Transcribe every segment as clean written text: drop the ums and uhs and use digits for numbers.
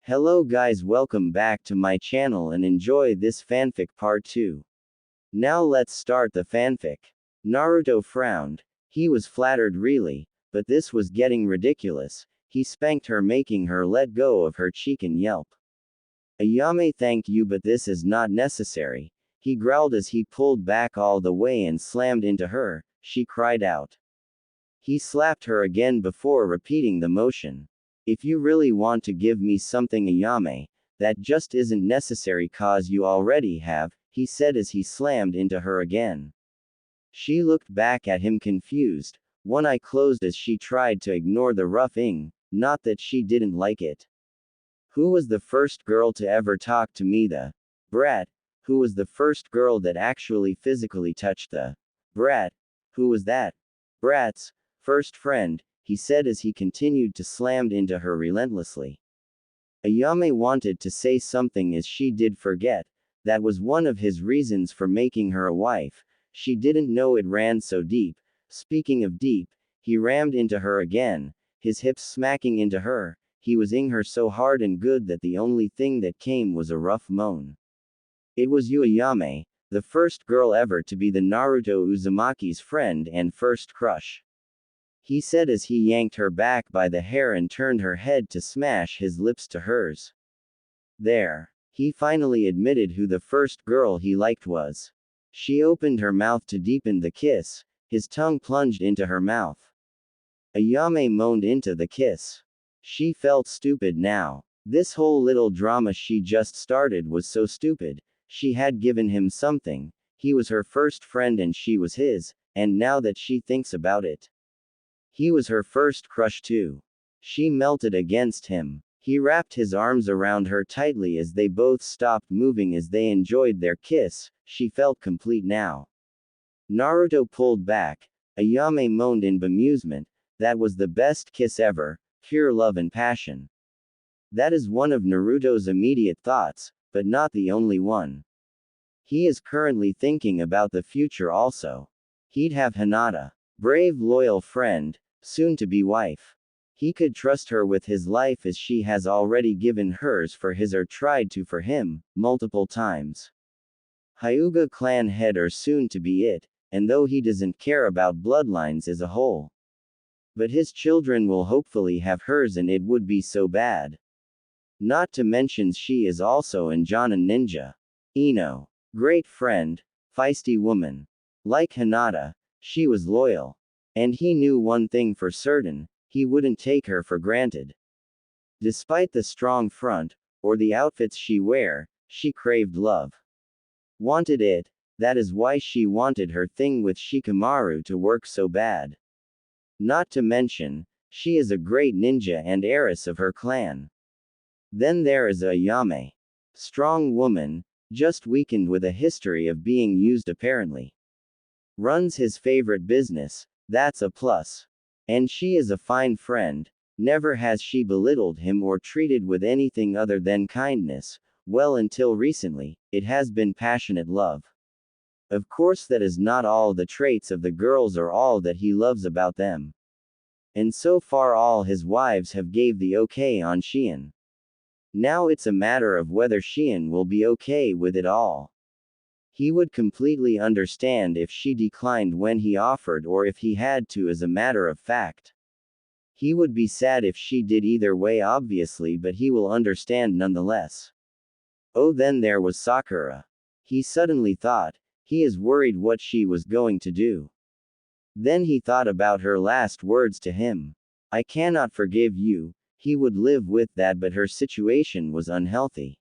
Hello guys, welcome back to my channel and enjoy this fanfic part 2. Now let's start the fanfic. Naruto frowned. He was flattered really, but this was getting ridiculous. He spanked her, making her let go of her cheek and yelp. Ayame, thank you, but this is not necessary. He growled as he pulled back all the way and slammed into her. She cried out. He slapped her again before repeating the motion. If you really want to give me something, Ayame, that just isn't necessary cause you already have, he said as he slammed into her again. She looked back at him confused, one eye closed as she tried to ignore the roughing, not that she didn't like it. Who was the first girl to ever talk to me? The brat. Who was the first girl that actually physically touched the brat? Who was that brat's first friend? He said as he continued to slam into her relentlessly. Ayame wanted to say something as she did forget. That was one of his reasons for making her a wife. She didn't know it ran so deep. Speaking of deep, he rammed into her again, his hips smacking into her. He was ing her so hard and good that the only thing that came was a rough moan. It was you, Ayame, the first girl ever to be the Naruto Uzumaki's friend and first crush. He said as he yanked her back by the hair and turned her head to smash his lips to hers. There. He finally admitted who the first girl he liked was. She opened her mouth to deepen the kiss, his tongue plunged into her mouth. Ayame moaned into the kiss. She felt stupid now. This whole little drama she just started was so stupid. She had given him something. He was her first friend and she was his, and now that she thinks about it, he was her first crush too. She melted against him. He wrapped his arms around her tightly as they both stopped moving as they enjoyed their kiss. She felt complete now. Naruto pulled back. Ayame moaned in bemusement. That was the best kiss ever, pure love and passion. That is one of Naruto's immediate thoughts, but not the only one. He is currently thinking about the future also. He'd have Hinata, brave loyal friend, soon to be wife. He could trust her with his life as she has already given hers for his or tried to for him, multiple times. Hyuga clan head or soon to be it, and though he doesn't care about bloodlines as a whole. But his children will hopefully have hers and it would be so bad. Not to mention she is also an Jonin ninja. Ino. Great friend, feisty woman. Like Hinata, she was loyal. And he knew one thing for certain, he wouldn't take her for granted. Despite the strong front, or the outfits she wear, she craved love. Wanted it, that is why she wanted her thing with Shikamaru to work so bad. Not to mention, she is a great ninja and heiress of her clan. Then there is Ayame. Strong woman, just weakened with a history of being used apparently. Runs his favorite business, that's a plus. And she is a fine friend, never has she belittled him or treated with anything other than kindness, well until recently, it has been passionate love. Of course that is not all the traits of the girls or all that he loves about them. And so far all his wives have gave the okay on Shion. Now it's a matter of whether Shion will be okay with it all. He would completely understand if she declined when he offered or if he had to as a matter of fact. He would be sad if she did either way obviously, but he will understand nonetheless. Oh, then there was Sakura. He suddenly thought, he is worried what she was going to do. Then he thought about her last words to him. I cannot forgive you. He would live with that, but her situation was unhealthy.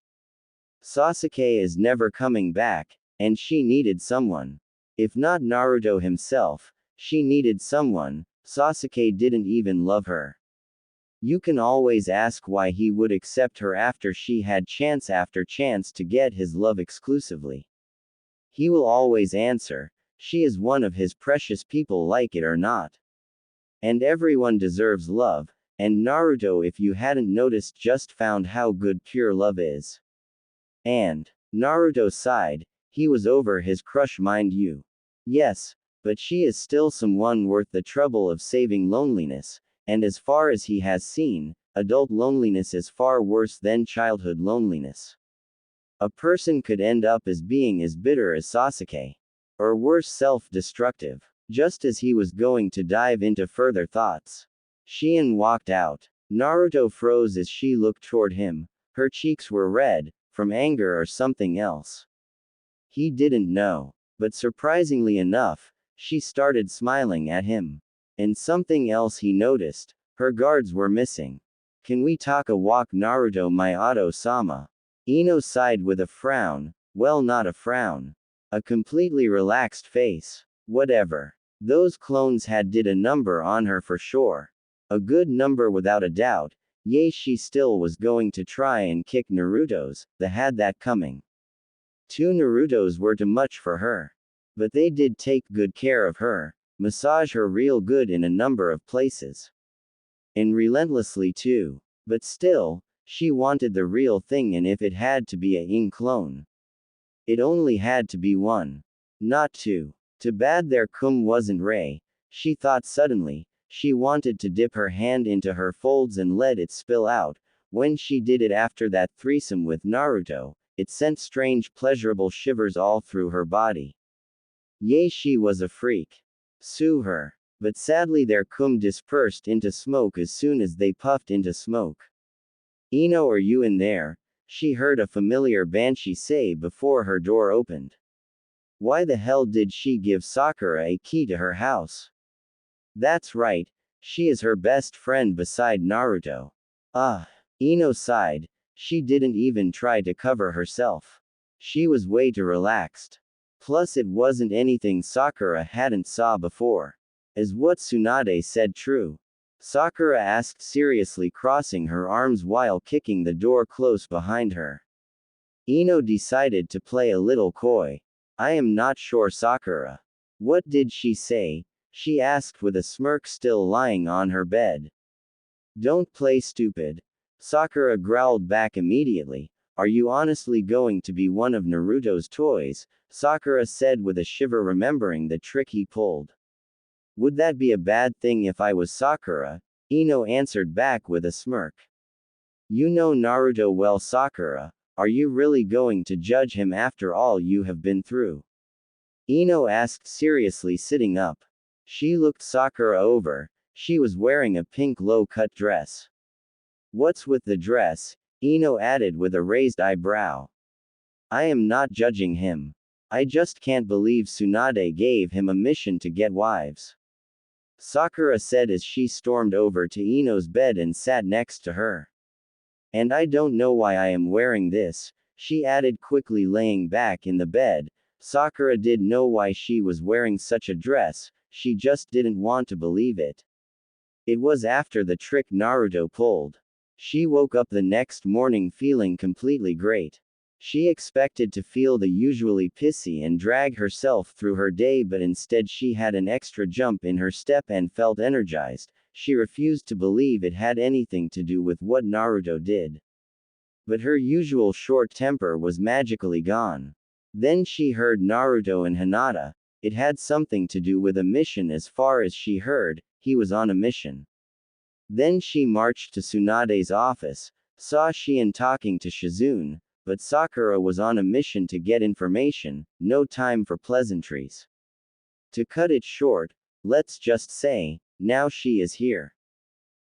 Sasuke is never coming back, and she needed someone. If not Naruto himself, she needed someone. Sasuke didn't even love her. You can always ask why he would accept her after she had chance after chance to get his love exclusively. He will always answer, she is one of his precious people, like it or not. And everyone deserves love, and Naruto, if you hadn't noticed, just found how good pure love is. And Naruto sighed. He was over his crush, mind you. Yes, but she is still someone worth the trouble of saving loneliness, and as far as he has seen, Adult loneliness is far worse than childhood loneliness. A person could end up as being as bitter as Sasuke. Or worse, self-destructive. Just as he was going to dive into further thoughts, Shion walked out. Naruto froze as she looked toward him. Her cheeks were red, from anger or something else. He didn't know. But surprisingly enough, she started smiling at him. And something else he noticed, her guards were missing. Can we talk a walk, Naruto Minato-sama? Ino sighed with a frown. Well, not a frown. A completely relaxed face. Whatever. Those clones did a number on her for sure. A good number without a doubt. Yay, she still was going to try and kick Naruto's, had that coming. 2 Naruto's were too much for her. But they did take good care of her, massage her real good in a number of places. And relentlessly too. But still, she wanted the real thing, and if it had to be a Yin clone, it only had to be 1. Not 2. Too bad their cum wasn't Ray, she thought suddenly. She wanted to dip her hand into her folds and let it spill out. When she did it after that threesome with Naruto, it sent strange pleasurable shivers all through her body. Yay, she was a freak. Sue her. But sadly their cum dispersed into smoke as soon as they puffed into smoke. Ino, are you in there? She heard a familiar banshee say before her door opened. Why the hell did she give Sakura a key to her house? That's right, she is her best friend beside Naruto. Ino sighed. She didn't even try to cover herself. She was way too relaxed. Plus it wasn't anything Sakura hadn't saw before. Is what Tsunade said true? Sakura asked seriously, crossing her arms while kicking the door close behind her. Ino decided to play a little coy. I am not sure, Sakura. What did she say? She asked with a smirk, still lying on her bed. Don't play stupid. Sakura growled back immediately. Are you honestly going to be one of Naruto's toys? Sakura said with a shiver, remembering the trick he pulled. Would that be a bad thing if I was Sakura? Ino answered back with a smirk. You know Naruto well, Sakura. Are you really going to judge him after all you have been through? Ino asked seriously, sitting up. She looked Sakura over. She was wearing a pink low-cut dress. What's with the dress? Ino added with a raised eyebrow. I am not judging him. I just can't believe Tsunade gave him a mission to get wives. Sakura said as she stormed over to Ino's bed and sat next to her. And I don't know why I am wearing this, she added quickly, laying back in the bed. Sakura did know why she was wearing such a dress, she just didn't want to believe it. It was after the trick Naruto pulled. She woke up the next morning feeling completely great. She expected to feel the usually pissy and drag herself through her day, but instead she had an extra jump in her step and felt energized. She refused to believe it had anything to do with what Naruto did. But her usual short temper was magically gone. Then she heard Naruto and Hinata. It had something to do with a mission as far as she heard, he was on a mission. Then she marched to Tsunade's office, saw Shion talking to Shizune, but Sakura was on a mission to get information, no time for pleasantries. To cut it short, let's just say, now she is here.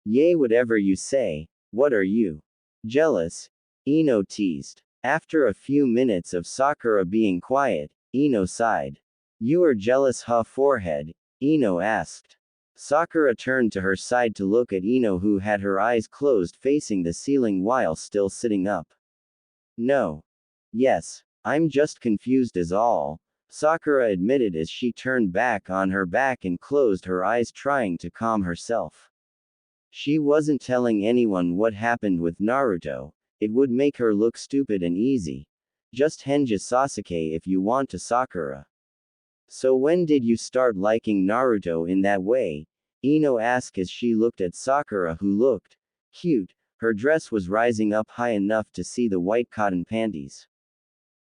Yay, whatever you say. What are you? Jealous? Ino teased. After a few minutes of Sakura being quiet, Ino sighed. You are jealous, huh? Forehead? Ino asked. Sakura turned to her side to look at Ino, who had her eyes closed facing the ceiling while still sitting up. No. Yes. I'm just confused is all, Sakura admitted as she turned back on her back and closed her eyes, trying to calm herself. She wasn't telling anyone what happened with Naruto, it would make her look stupid and easy. Just henja Sasuke if you want to, Sakura. So when did you start liking Naruto in that way? Ino asked as she looked at Sakura, who looked cute. Her dress was rising up high enough to see the white cotton panties.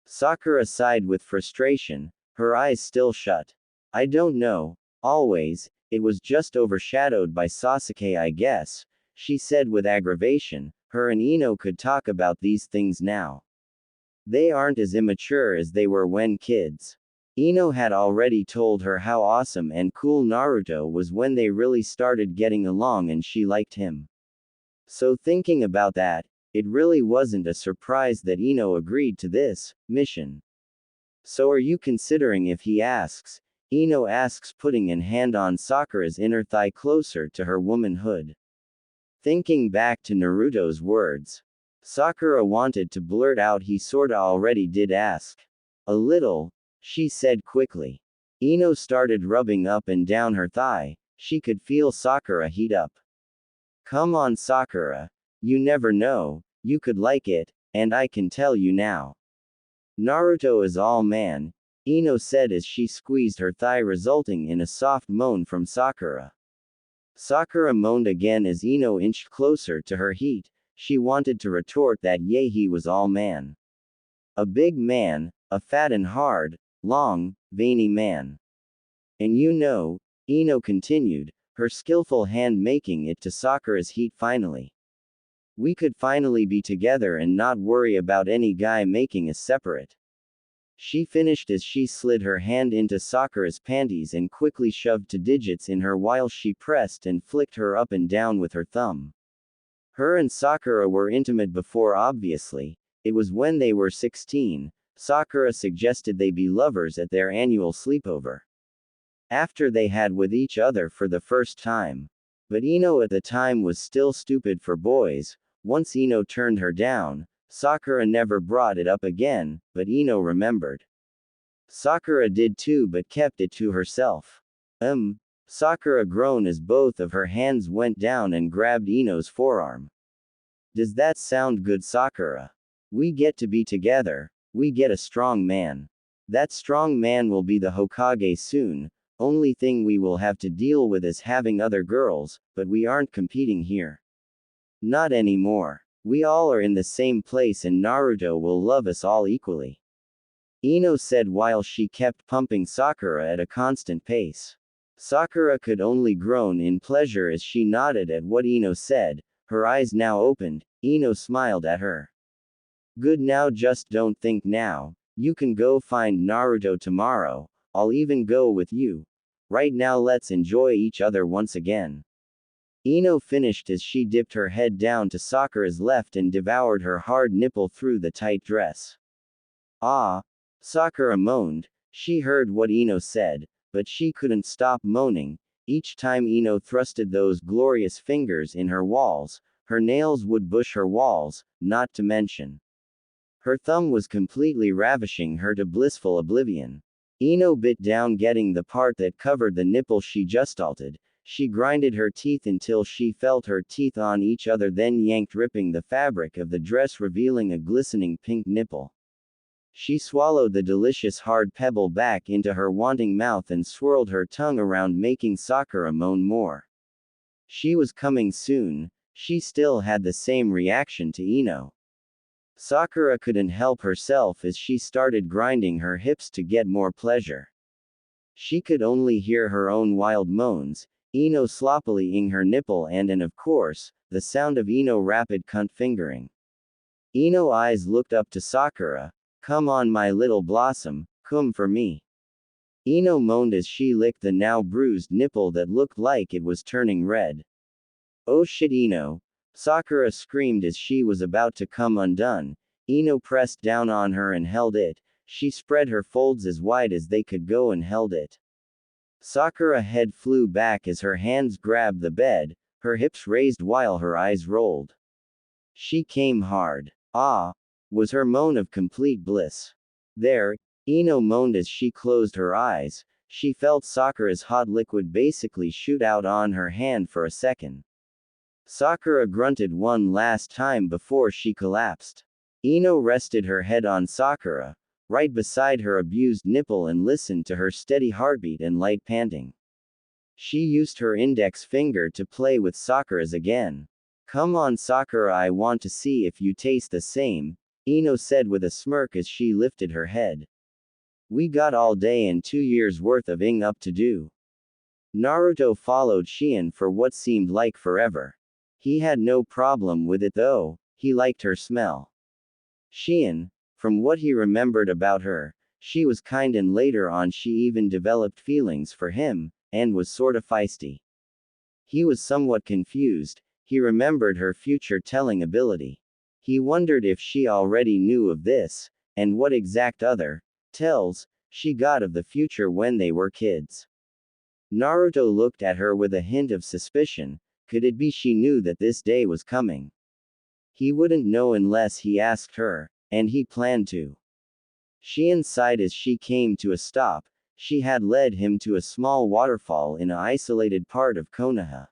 Sakura sighed with frustration, her eyes still shut. I don't know, always, it was just overshadowed by Sasuke, I guess. she said with aggravation. Her and Ino could talk about these things now. They aren't as immature as they were when kids. Ino had already told her how awesome and cool Naruto was when they really started getting along and she liked him. So thinking about that, it really wasn't a surprise that Ino agreed to this mission. So are you considering if he asks? Ino asks, putting an hand on Sakura's inner thigh closer to her womanhood. Thinking back to Naruto's words, Sakura wanted to blurt out he sorta already did ask. A little, she said quickly. Ino started rubbing up and down her thigh. She could feel Sakura heat up. Come on, Sakura. You never know, you could like it, and I can tell you now. Naruto is all man, Ino said as she squeezed her thigh, resulting in a soft moan from Sakura. Sakura moaned again as Ino inched closer to her heat. She wanted to retort that yay, he was all man. A big man, a fat and hard, long, veiny man. And you know, Ino continued, her skillful hand making it to Sakura's heat finally. We could finally be together and not worry about any guy making us separate. She finished as she slid her hand into Sakura's panties and quickly shoved 2 digits in her while she pressed and flicked her up and down with her thumb. Her and Sakura were intimate before, obviously. It was when they were 16, Sakura suggested they be lovers at their annual sleepover. After they had with each other for the first time. But Ino at the time was still stupid for boys. Once Ino turned her down, Sakura never brought it up again, but Ino remembered. Sakura did too, but kept it to herself. Sakura groaned as both of her hands went down and grabbed Ino's forearm. Does that sound good, Sakura? We get to be together, we get a strong man. That strong man will be the Hokage soon. Only thing we will have to deal with is having other girls, but we aren't competing here. Not anymore. We all are in the same place and Naruto will love us all equally. Ino said while she kept pumping Sakura at a constant pace. Sakura could only groan in pleasure as she nodded at what Ino said, her eyes now opened. Ino smiled at her. Good, now just don't think now. You can go find Naruto tomorrow, I'll even go with you. Right now let's enjoy each other once again. Ino finished as she dipped her head down to Sakura's left and devoured her hard nipple through the tight dress. Ah! Sakura moaned. She heard what Ino said, but she couldn't stop moaning. Each time Ino thrusted those glorious fingers in her walls, her nails would bush her walls, not to mention. Her thumb was completely ravishing her to blissful oblivion. Ino bit down, getting the part that covered the nipple she just altered. She grinded her teeth until she felt her teeth on each other, then yanked, ripping the fabric of the dress, revealing a glistening pink nipple. She swallowed the delicious hard pebble back into her wanting mouth and swirled her tongue around, making Sakura moan more. She was coming soon. She still had the same reaction to Ino. Sakura couldn't help herself as she started grinding her hips to get more pleasure. She could only hear her own wild moans, Ino sloppily eating her nipple and of course, the sound of Ino rapid cunt fingering. Ino eyes looked up to Sakura. Come on, my little blossom, come for me. Ino moaned as she licked the now bruised nipple that looked like it was turning red. Oh shit, Ino! Sakura screamed as she was about to come undone. Ino pressed down on her and held it. She spread her folds as wide as they could go and held it. Sakura's head flew back as her hands grabbed the bed, her hips raised while her eyes rolled. She came hard. Ah! Was her moan of complete bliss. There, Ino moaned as she closed her eyes. She felt Sakura's hot liquid basically shoot out on her hand for a second. Sakura grunted one last time before she collapsed. Ino rested her head on Sakura, right beside her abused nipple, and listened to her steady heartbeat and light panting. She used her index finger to play with Sakura's again. Come on, Sakura, I want to see if you taste the same, Ino said with a smirk as she lifted her head. We got all day and 2 years worth of ing up to do. Naruto followed Shion for what seemed like forever. He had no problem with it though, he liked her smell. Shion, from what he remembered about her, she was kind and later on she even developed feelings for him, and was sorta feisty. He was somewhat confused, he remembered her future telling ability. He wondered if she already knew of this, and what exact other tells she got of the future when they were kids. Naruto looked at her with a hint of suspicion, could it be she knew that this day was coming? He wouldn't know unless he asked her, and he planned to. Shion sighed as she came to a stop, she had led him to a small waterfall in an isolated part of Konoha.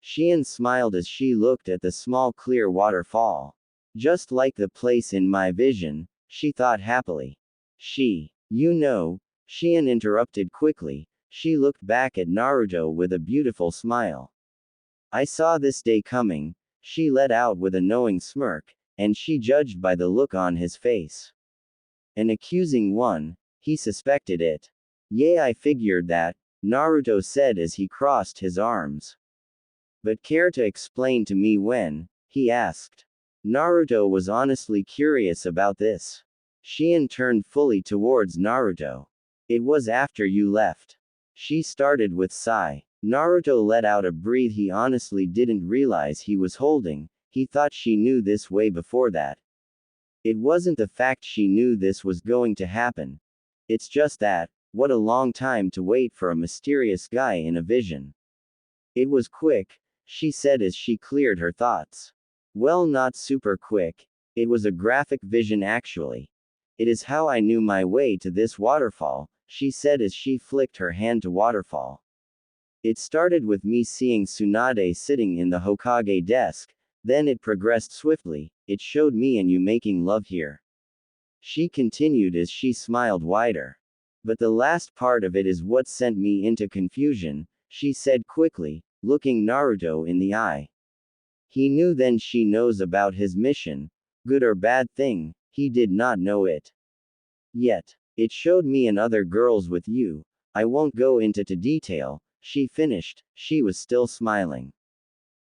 Shion smiled as she looked at the small clear waterfall. Just like the place in my vision, she thought happily. Shion interrupted quickly, she looked back at Naruto with a beautiful smile. I saw this day coming, she let out with a knowing smirk, and she judged by the look on his face. An accusing one, he suspected it. Yeah, I figured that, Naruto said as he crossed his arms. But care to explain to me when? He asked. Naruto was honestly curious about this. Shion turned fully towards Naruto. It was after you left. She started with sigh. Naruto let out a breath he honestly didn't realize he was holding, he thought she knew this way before that. It wasn't the fact she knew this was going to happen. It's just that, what a long time to wait for a mysterious guy in a vision. It was quick, she said as she cleared her thoughts. Well, not super quick, it was a graphic vision actually. It is how I knew my way to this waterfall, she said as she flicked her hand to waterfall. It started with me seeing Tsunade sitting in the Hokage desk, then it progressed swiftly, it showed me and you making love here. She continued as she smiled wider. But the last part of it is what sent me into confusion, she said quickly, looking Naruto in the eye. He knew then she knows about his mission, good or bad thing, he did not know it. Yet, it showed me and other girls with you, I won't go into detail, she finished, she was still smiling.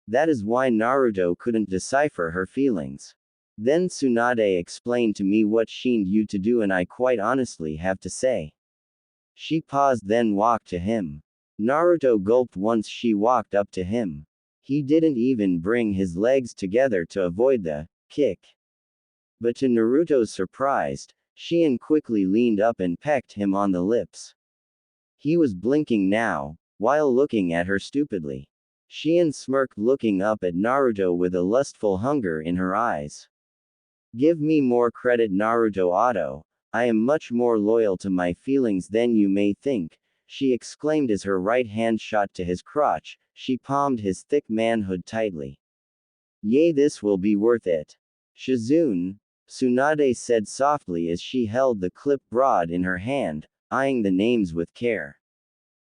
That is why Naruto couldn't decipher her feelings. Then Tsunade explained to me what she needed you to do and I quite honestly have to say. She paused then walked to him. Naruto gulped once she walked up to him. He didn't even bring his legs together to avoid the kick. But to Naruto's surprise, Shion quickly leaned up and pecked him on the lips. He was blinking now, while looking at her stupidly. Shion smirked looking up at Naruto with a lustful hunger in her eyes. Give me more credit Naruto Otto, I am much more loyal to my feelings than you may think, she exclaimed as her right hand shot to his crotch, she palmed his thick manhood tightly. Yay, this will be worth it. Shizune, Tsunade said softly as she held the clip broad in her hand, eyeing the names with care.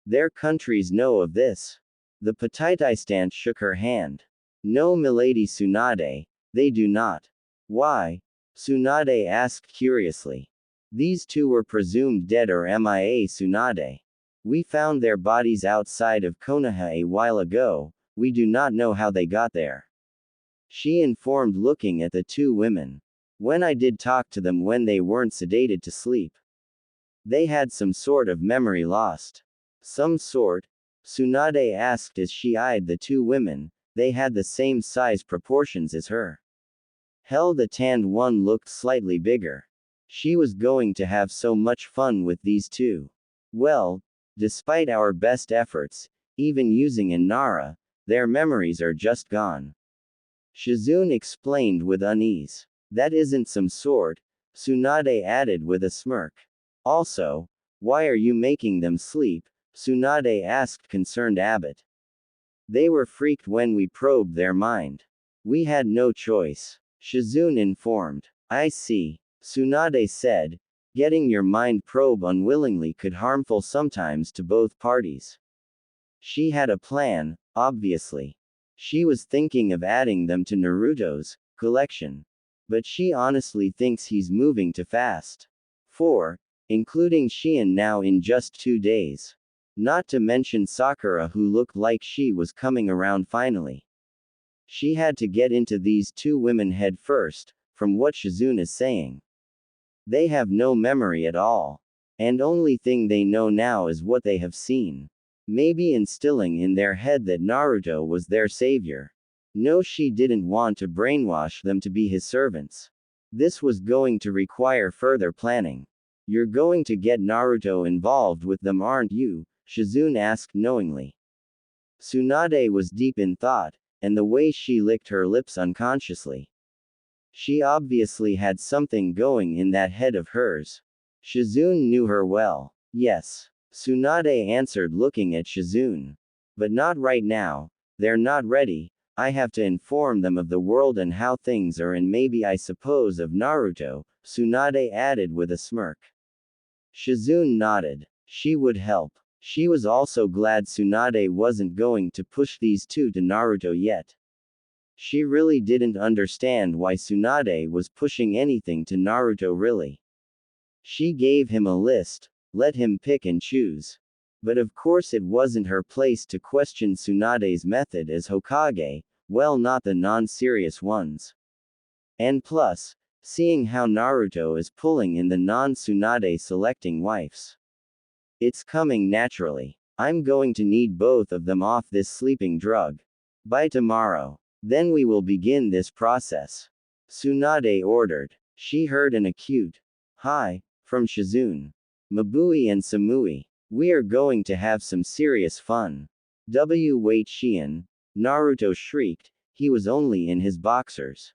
Their countries know of this. The Petitistant shook her hand. No, milady Tsunade, they do not. Why? Tsunade asked curiously. These two were presumed dead or MIA Tsunade. We found their bodies outside of Konoha a while ago, we do not know how they got there. She informed looking at the two women. When I did talk to them when they weren't sedated to sleep. They had some sort of memory lost. Some sort? Tsunade asked as she eyed the two women, they had the same size proportions as her. Hell, the tanned one looked slightly bigger. She was going to have so much fun with these two. Well, despite our best efforts, even using Inara, their memories are just gone. Shizune explained with unease. That isn't some sort, Tsunade added with a smirk. Also, why are you making them sleep? Tsunade asked concerned Abbott. They were freaked when we probed their mind. We had no choice. Shizune informed. I see, Tsunade said. Getting your mind probed unwillingly could harmful sometimes to both parties. She had a plan, obviously. She was thinking of adding them to Naruto's collection. But she honestly thinks he's moving too fast. 4. Including Shion now in just 2 days. Not to mention Sakura who looked like she was coming around finally. She had to get into these two women head first, from what Shizune is saying. They have no memory at all. And only thing they know now is what they have seen. Maybe instilling in their head that Naruto was their savior. No, she didn't want to brainwash them to be his servants. This was going to require further planning. You're going to get Naruto involved with them, aren't you? Shizune asked knowingly. Tsunade was deep in thought, and the way she licked her lips unconsciously. She obviously had something going in that head of hers. Shizune knew her well. Yes. Tsunade answered, looking at Shizune. But not right now. They're not ready. I have to inform them of the world and how things are, and maybe I suppose of Naruto, Tsunade added with a smirk. Shizune nodded. She would help. She was also glad Tsunade wasn't going to push these two to Naruto yet. She really didn't understand why Tsunade was pushing anything to Naruto really. She gave him a list, let him pick and choose. But of course it wasn't her place to question Tsunade's method as Hokage, well, not the non-serious ones. And plus, seeing how Naruto is pulling in the non-Tsunade selecting wives. It's coming naturally. I'm going to need both of them off this sleeping drug. By tomorrow. Then we will begin this process. Tsunade ordered. She heard an acute "Hi" from Shizune. Mabui and Samui. We are going to have some serious fun. Wait, Shion. Naruto shrieked. He was only in his boxers.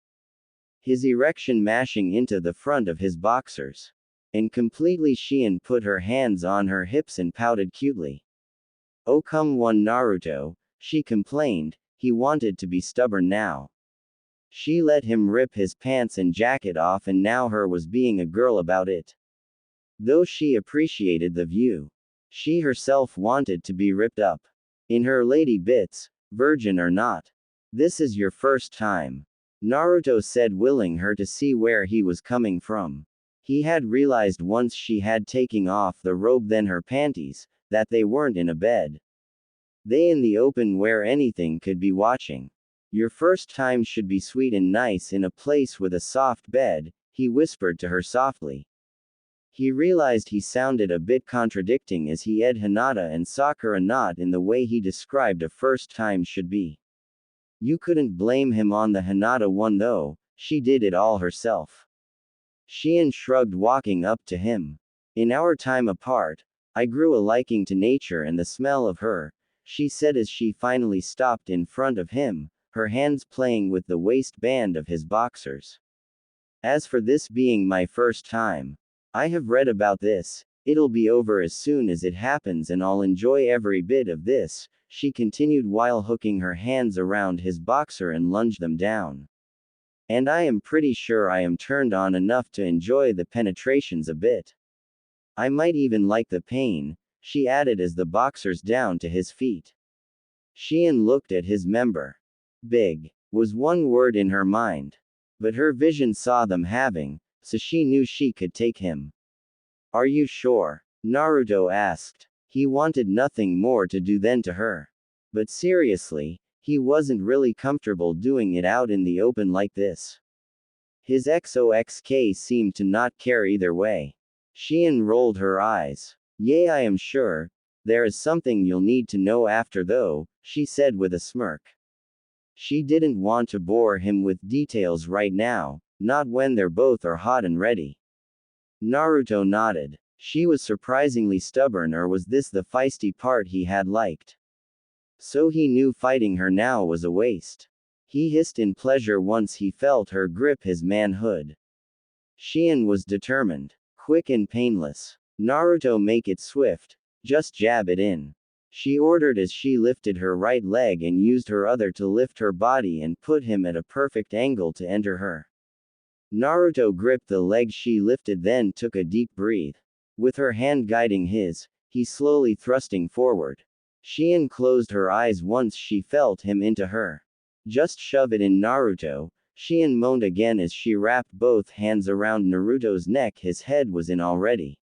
His erection mashing into the front of his boxers. And completely Shion put her hands on her hips and pouted cutely. Oh come on Naruto, she complained, he wanted to be stubborn now. She let him rip his pants and jacket off, and now her was being a girl about it. Though she appreciated the view. She herself wanted to be ripped up. In her lady bits, virgin or not. This is your first time. Naruto said, willing her to see where he was coming from. He had realized once she had taken off the robe then her panties, that they weren't in a bed. They in the open where anything could be watching. Your first time should be sweet and nice in a place with a soft bed, he whispered to her softly. He realized he sounded a bit contradicting as he ed Hinata and Sakura not in the way he described a first time should be. You couldn't blame him on the Hinata one though, she did it all herself. Shion shrugged, walking up to him. In our time apart, I grew a liking to nature and the smell of her, she said as she finally stopped in front of him, her hands playing with the waistband of his boxers. As for this being my first time, I have read about this, it'll be over as soon as it happens and I'll enjoy every bit of this, she continued while hooking her hands around his boxer and lunged them down. And I am pretty sure I am turned on enough to enjoy the penetrations a bit. I might even like the pain, she added as the boxers down to his feet. Shion looked at his member. Big was one word in her mind. But her vision saw them having, so she knew she could take him. Are you sure? Naruto asked. He wanted nothing more to do than to her. But seriously, he wasn't really comfortable doing it out in the open like this. His XOXK seemed to not care either way. Shion rolled her eyes. Yea, I am sure. There is something you'll need to know after though, she said with a smirk. She didn't want to bore him with details right now, not when they're both are hot and ready. Naruto nodded. She was surprisingly stubborn, or was this the feisty part he had liked? So he knew fighting her now was a waste. He hissed in pleasure once he felt her grip his manhood. Shion was determined. Quick and painless. Naruto, make it swift. Just jab it in. She ordered as she lifted her right leg and used her other to lift her body and put him at a perfect angle to enter her. Naruto gripped the leg she lifted, then took a deep breath. With her hand guiding his, he slowly thrusting forward. Shion closed her eyes once she felt him into her. Just shove it in, Naruto. Shion moaned again as she wrapped both hands around Naruto's neck. His head was in already.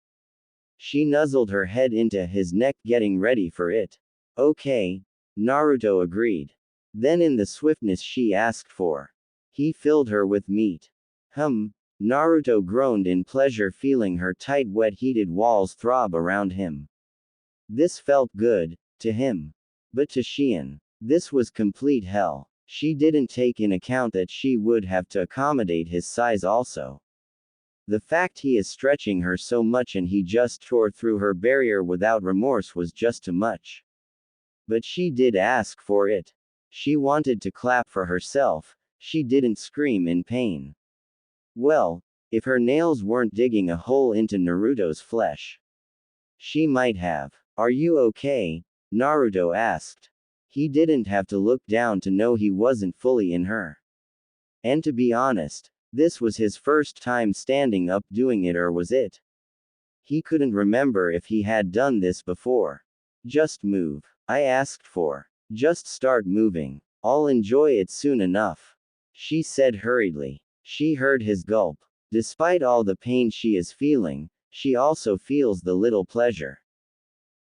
She nuzzled her head into his neck, getting ready for it. Okay. Naruto agreed. Then in the swiftness she asked for, he filled her with meat. Naruto groaned in pleasure, feeling her tight, wet, heated walls throb around him. This felt good, to him. But to Shien, this was complete hell. She didn't take in account that she would have to accommodate his size also. The fact he is stretching her so much and he just tore through her barrier without remorse was just too much. But she did ask for it. She wanted to clap for herself, she didn't scream in pain. Well, if her nails weren't digging a hole into Naruto's flesh. She might have. Are you okay? Naruto asked. He didn't have to look down to know he wasn't fully in her. And to be honest, this was his first time standing up doing it, or was it? He couldn't remember if he had done this before. Just move. I asked for. Just start moving. I'll enjoy it soon enough. She said hurriedly. She heard his gulp. Despite all the pain she is feeling, she also feels the little pleasure.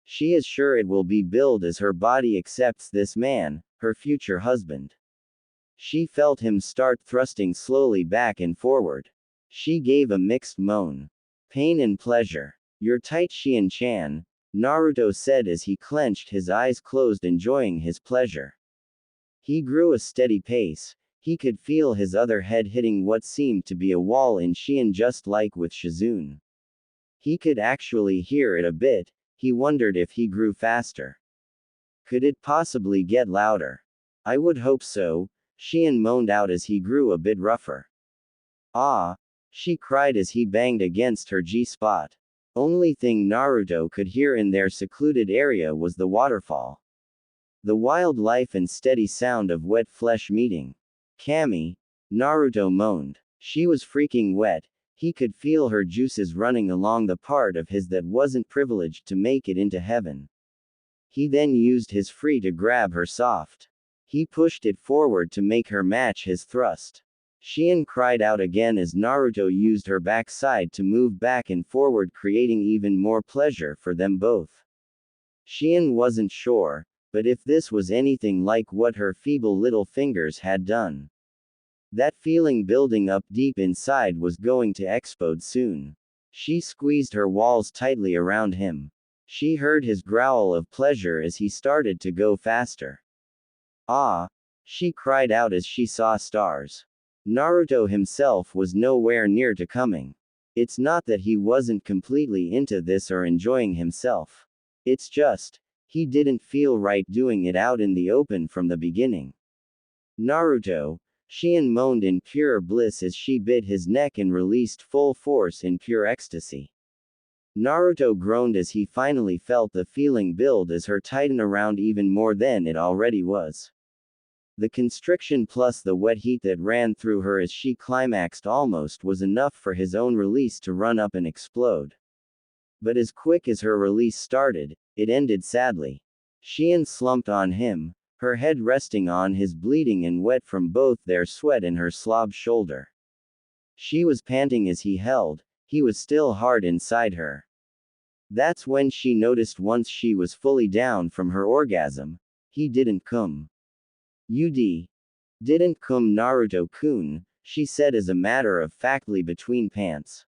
She is sure it will be built as her body accepts this man, her future husband. She felt him start thrusting slowly back and forward. She gave a mixed moan. Pain and pleasure. You're tight, Shien-chan, Naruto said as he clenched his eyes closed, enjoying his pleasure. He grew a steady pace. He could feel his other head hitting what seemed to be a wall in Shien, just like with Shizune. He could actually hear it a bit. He wondered if he grew faster. Could it possibly get louder? I would hope so, Shien moaned out as he grew a bit rougher. Ah! She cried as he banged against her G-spot. Only thing Naruto could hear in their secluded area was the waterfall. The wild life and steady sound of wet flesh meeting. Kami, Naruto moaned. She was freaking wet. He could feel her juices running along the part of his that wasn't privileged to make it into heaven. He then used his free to grab her soft. He pushed it forward to make her match his thrust. Shien cried out again as Naruto used her backside to move back and forward, creating even more pleasure for them both. Shien wasn't sure, but if this was anything like what her feeble little fingers had done. That feeling building up deep inside was going to explode soon. She squeezed her walls tightly around him. She heard his growl of pleasure as he started to go faster. Ah! She cried out as she saw stars. Naruto himself was nowhere near to coming. It's not that he wasn't completely into this or enjoying himself. It's just, he didn't feel right doing it out in the open from the beginning. Naruto, Shien moaned in pure bliss as she bit his neck and released full force in pure ecstasy. Naruto groaned as he finally felt the feeling build as her tighten around even more than it already was. The constriction plus the wet heat that ran through her as she climaxed almost was enough for his own release to run up and explode. But as quick as her release started, it ended sadly. Shien slumped on him, her head resting on his bleeding and wet from both their sweat and her slobbed shoulder. She was panting as he held, he was still hard inside her. That's when she noticed once she was fully down from her orgasm, he didn't come. Didn't come Naruto-kun, she said as a matter of factly between pants.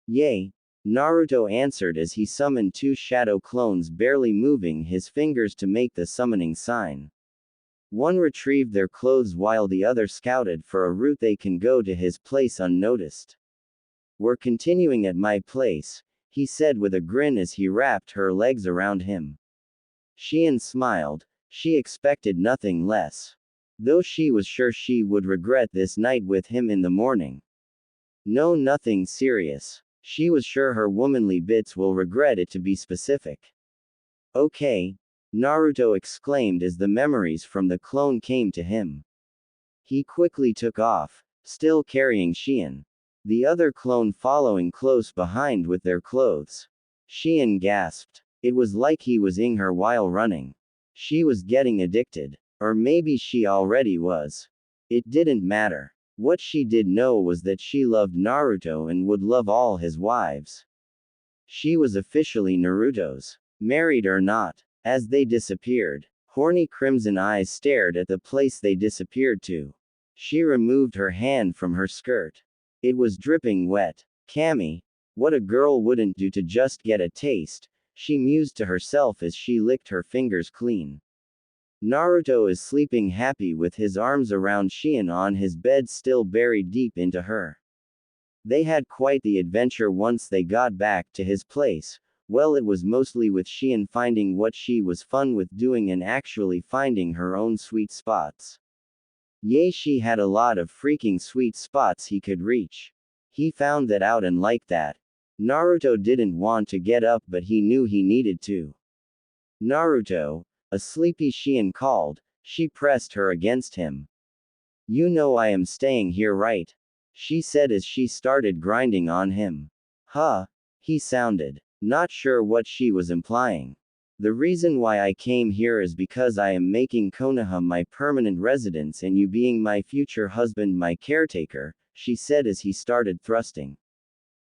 Yay, Naruto answered as he summoned two shadow clones, barely moving his fingers to make the summoning sign. One retrieved their clothes while the other scouted for a route they can go to his place unnoticed. We're continuing at my place, he said with a grin as he wrapped her legs around him. Shien smiled, she expected nothing less. Though she was sure she would regret this night with him in the morning. No, nothing serious. She was sure her womanly bits will regret it, to be specific. Okay, Naruto exclaimed as the memories from the clone came to him. He quickly took off, still carrying Shien. The other clone following close behind with their clothes. Shien gasped. It was like he was in her while running. She was getting addicted. Or maybe she already was. It didn't matter. What she did know was that she loved Naruto and would love all his wives. She was officially Naruto's. Married or not. As they disappeared, Horny crimson eyes stared at the place they disappeared to. She removed her hand from her skirt. It was dripping wet. Cammy, what a girl wouldn't do to just get a taste, she mused to herself as she licked her fingers clean. Naruto is sleeping happy with his arms around Shion on his bed, still buried deep into her. They had quite the adventure once they got back to his place. Well, it was mostly with Shion finding what she was fun with doing and actually finding her own sweet spots. Yay, she had a lot of freaking sweet spots he could reach. He found that out and liked that. Naruto didn't want to get up, but he knew he needed to. Naruto, a sleepy Shion called. She pressed her against him. You know I am staying here, right? She said as she started grinding on him. Huh? He sounded. Not sure what she was implying. The reason why I came here is because I am making Konoha my permanent residence and you being my future husband my caretaker, she said as he started thrusting.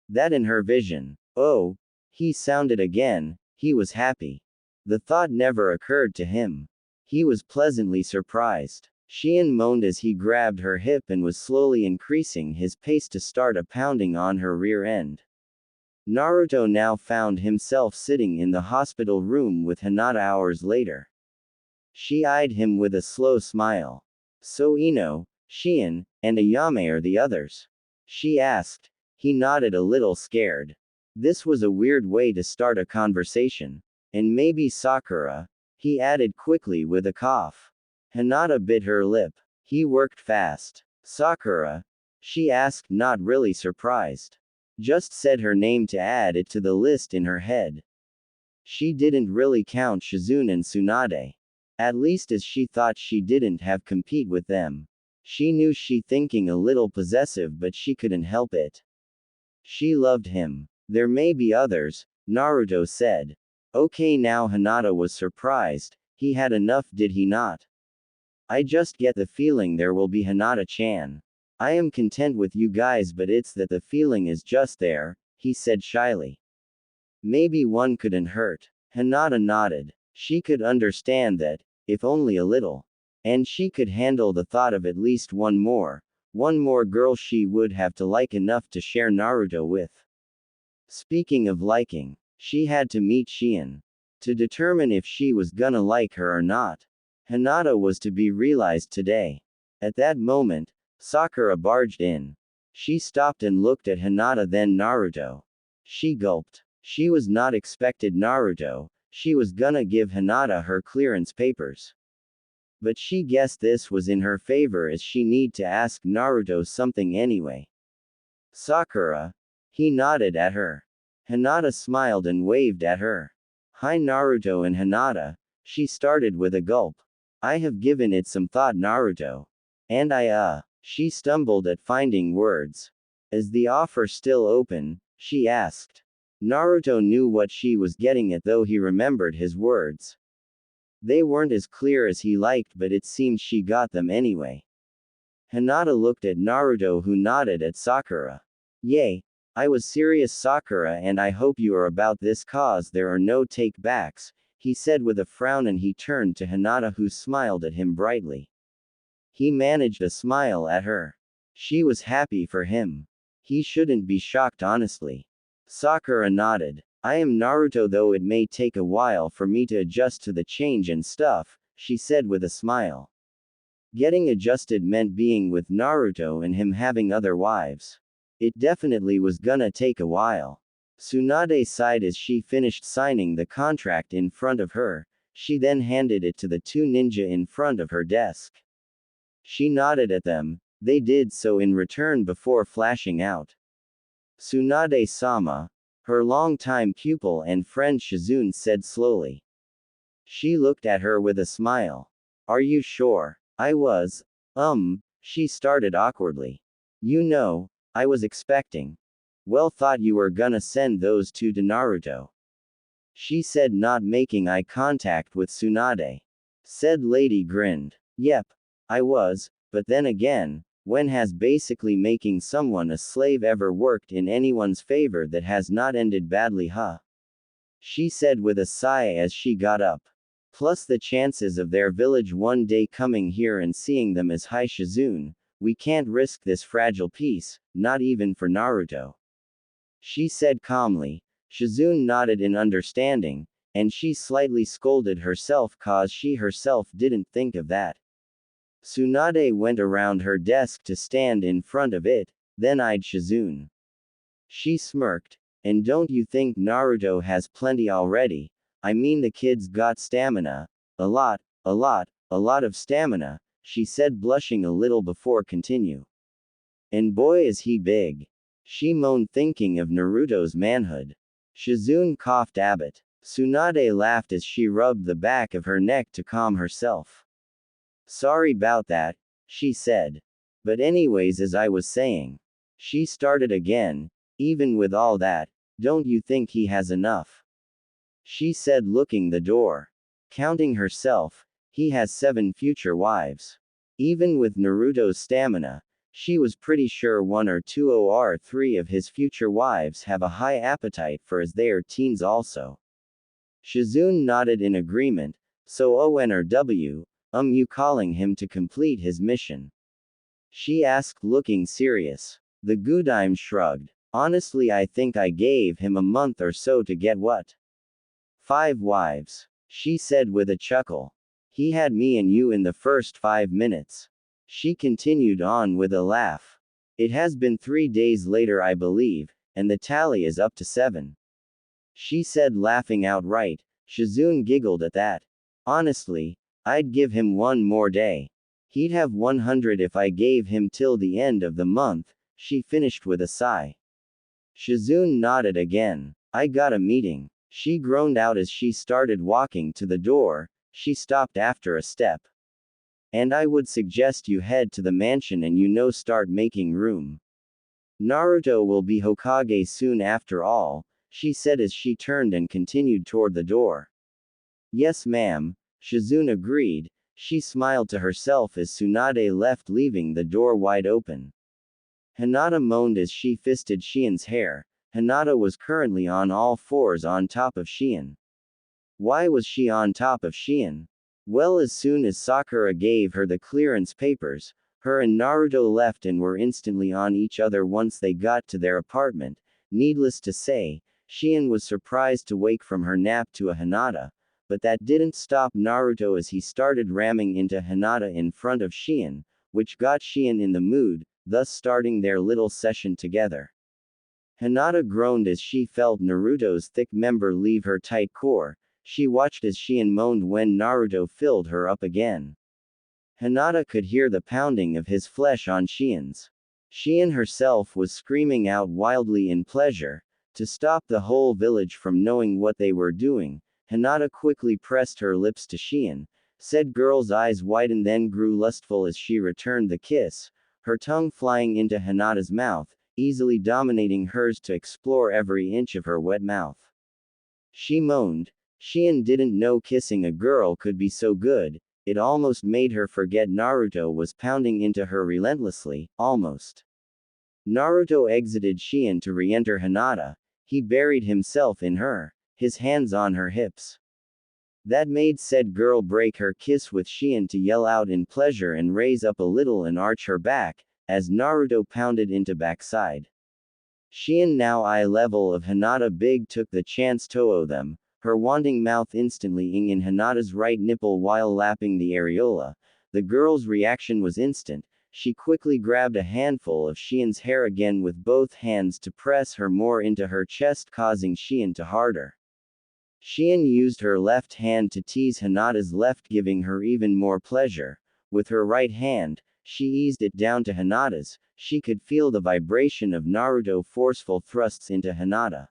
That in her vision. Oh, he sounded again. He was happy. The thought never occurred to him. He was pleasantly surprised. Shion moaned as he grabbed her hip and was slowly increasing his pace to start a pounding on her rear end. Naruto now found himself sitting in the hospital room with Hinata hours later. She eyed him with a slow smile. So Ino, Shion, and Ayame are the others? She asked. He nodded, a little scared. This was a weird way to start a conversation. And maybe Sakura, he added quickly with a cough. Hinata bit her lip. He worked fast. Sakura? She asked, not really surprised. Just said her name to add it to the list in her head. She didn't really count Shizune and Tsunade. At least as she thought she didn't have compete with them. She knew she thinking a little possessive, but she couldn't help it. She loved him. There may be others, Naruto said. Okay, now Hinata was surprised. He had enough, did he not? I just get the feeling there will be Hinata-chan. I am content with you guys, but it's that the feeling is just there, he said shyly. Maybe one couldn't hurt. Hinata nodded. She could understand that, if only a little. And she could handle the thought of at least one more girl she would have to like enough to share Naruto with. Speaking of liking, she had to meet Shion. To determine if she was gonna like her or not. Hinata was to be realized today. At that moment, Sakura barged in. She stopped and looked at Hinata, then Naruto. She gulped. She was not expected Naruto, she was gonna give Hinata her clearance papers. But she guessed this was in her favor as she need to ask Naruto something anyway. Sakura? He nodded at her. Hinata smiled and waved at her. Hi Naruto and Hinata, she started with a gulp. I have given it some thought Naruto. And she stumbled at finding words. Is the offer still open? She asked. Naruto knew what she was getting at, though he remembered his words. They weren't as clear as he liked, but it seemed she got them anyway. Hinata looked at Naruto, who nodded at Sakura. Yay. I was serious Sakura, and I hope you are about this cause there are no take-backs, he said with a frown, and he turned to Hinata, who smiled at him brightly. He managed a smile at her. She was happy for him. He shouldn't be shocked, honestly. Sakura nodded. I am Naruto, though it may take a while for me to adjust to the change and stuff, she said with a smile. Getting adjusted meant being with Naruto and him having other wives. It definitely was gonna take a while. Tsunade sighed as she finished signing the contract in front of her. She then handed it to the two ninja in front of her desk. She nodded at them. They did so in return before flashing out. Tsunade-sama, her longtime pupil and friend Shizune said slowly. She looked at her with a smile. Are you sure? I was. She started awkwardly. You know, I was expecting. Well, thought you were gonna send those two to Naruto. She said, not making eye contact with Tsunade. Said lady grinned. Yep. I was, but then again, when has basically making someone a slave ever worked in anyone's favor that has not ended badly, huh? She said with a sigh as she got up. Plus the chances of their village one day coming here and seeing them as high. Shizune, we can't risk this fragile piece, not even for Naruto. She said calmly. Shizune nodded in understanding, and she slightly scolded herself cause she herself didn't think of that. Tsunade went around her desk to stand in front of it, then eyed Shizune. She smirked. And don't you think Naruto has plenty already? I mean the kid's got stamina. A lot of stamina, she said blushing a little before continue. And boy is he big. She moaned thinking of Naruto's manhood. Shizune coughed Abbott. Tsunade laughed as she rubbed the back of her neck to calm herself. Sorry about that, she said. But anyways, as I was saying. She started again. Even with all that, don't you think he has enough? She said looking the door. Counting herself, he has 7 future wives. Even with Naruto's stamina, she was pretty sure 1 or 2 or 3 of his future wives have a high appetite for as they are teens also. Shizune nodded in agreement, so ON or W, you calling him to complete his mission? She asked looking serious. The Gudaime shrugged. Honestly I think I gave him a month or so to get what? 5 wives. She said with a chuckle. He had me and you in the first 5 minutes. She continued on with a laugh. It has been 3 days later I believe, and the tally is up to 7. She said laughing outright. Shizune giggled at that. Honestly, I'd give him 1 more day. He'd have 100 if I gave him till the end of the month, she finished with a sigh. Shizune nodded again. I got a meeting. She groaned out as she started walking to the door. She stopped after a step. And I would suggest you head to the mansion and start making room. Naruto will be Hokage soon after all, she said as she turned and continued toward the door. Yes ma'am, Shizune agreed. She smiled to herself as Tsunade left leaving the door wide open. Hinata moaned as she fisted Shien's hair. Hinata was currently on all fours on top of Shien. Why was she on top of Shien? Well, as soon as Sakura gave her the clearance papers, her and Naruto left and were instantly on each other once they got to their apartment. Needless to say, Shien was surprised to wake from her nap to a Hinata, but that didn't stop Naruto as he started ramming into Hinata in front of Shien, which got Shien in the mood, thus starting their little session together. Hinata groaned as she felt Naruto's thick member leave her tight core. She watched as Shien moaned when Naruto filled her up again. Hinata could hear the pounding of his flesh on Shien's. Shien herself was screaming out wildly in pleasure. To stop the whole village from knowing what they were doing, Hinata quickly pressed her lips to Shien. Said girl's eyes widened then grew lustful as she returned the kiss, her tongue flying into Hinata's mouth, easily dominating hers to explore every inch of her wet mouth. She moaned. Shien didn't know kissing a girl could be so good, it almost made her forget Naruto was pounding into her relentlessly, almost. Naruto exited Shien to re-enter Hinata. He buried himself in her, his hands on her hips. That made said girl break her kiss with Shien to yell out in pleasure and raise up a little and arch her back, as Naruto pounded into backside. Shien now eye level of Hinata big took the chance to owe them, her wanting mouth instantly ing in Hinata's right nipple while lapping the areola. The girl's reaction was instant. She quickly grabbed a handful of Shien's hair again with both hands to press her more into her chest causing Shien to harder. Shien used her left hand to tease Hinata's left giving her even more pleasure. With her right hand, she eased it down to Hinata's. She could feel the vibration of Naruto forceful thrusts into Hinata.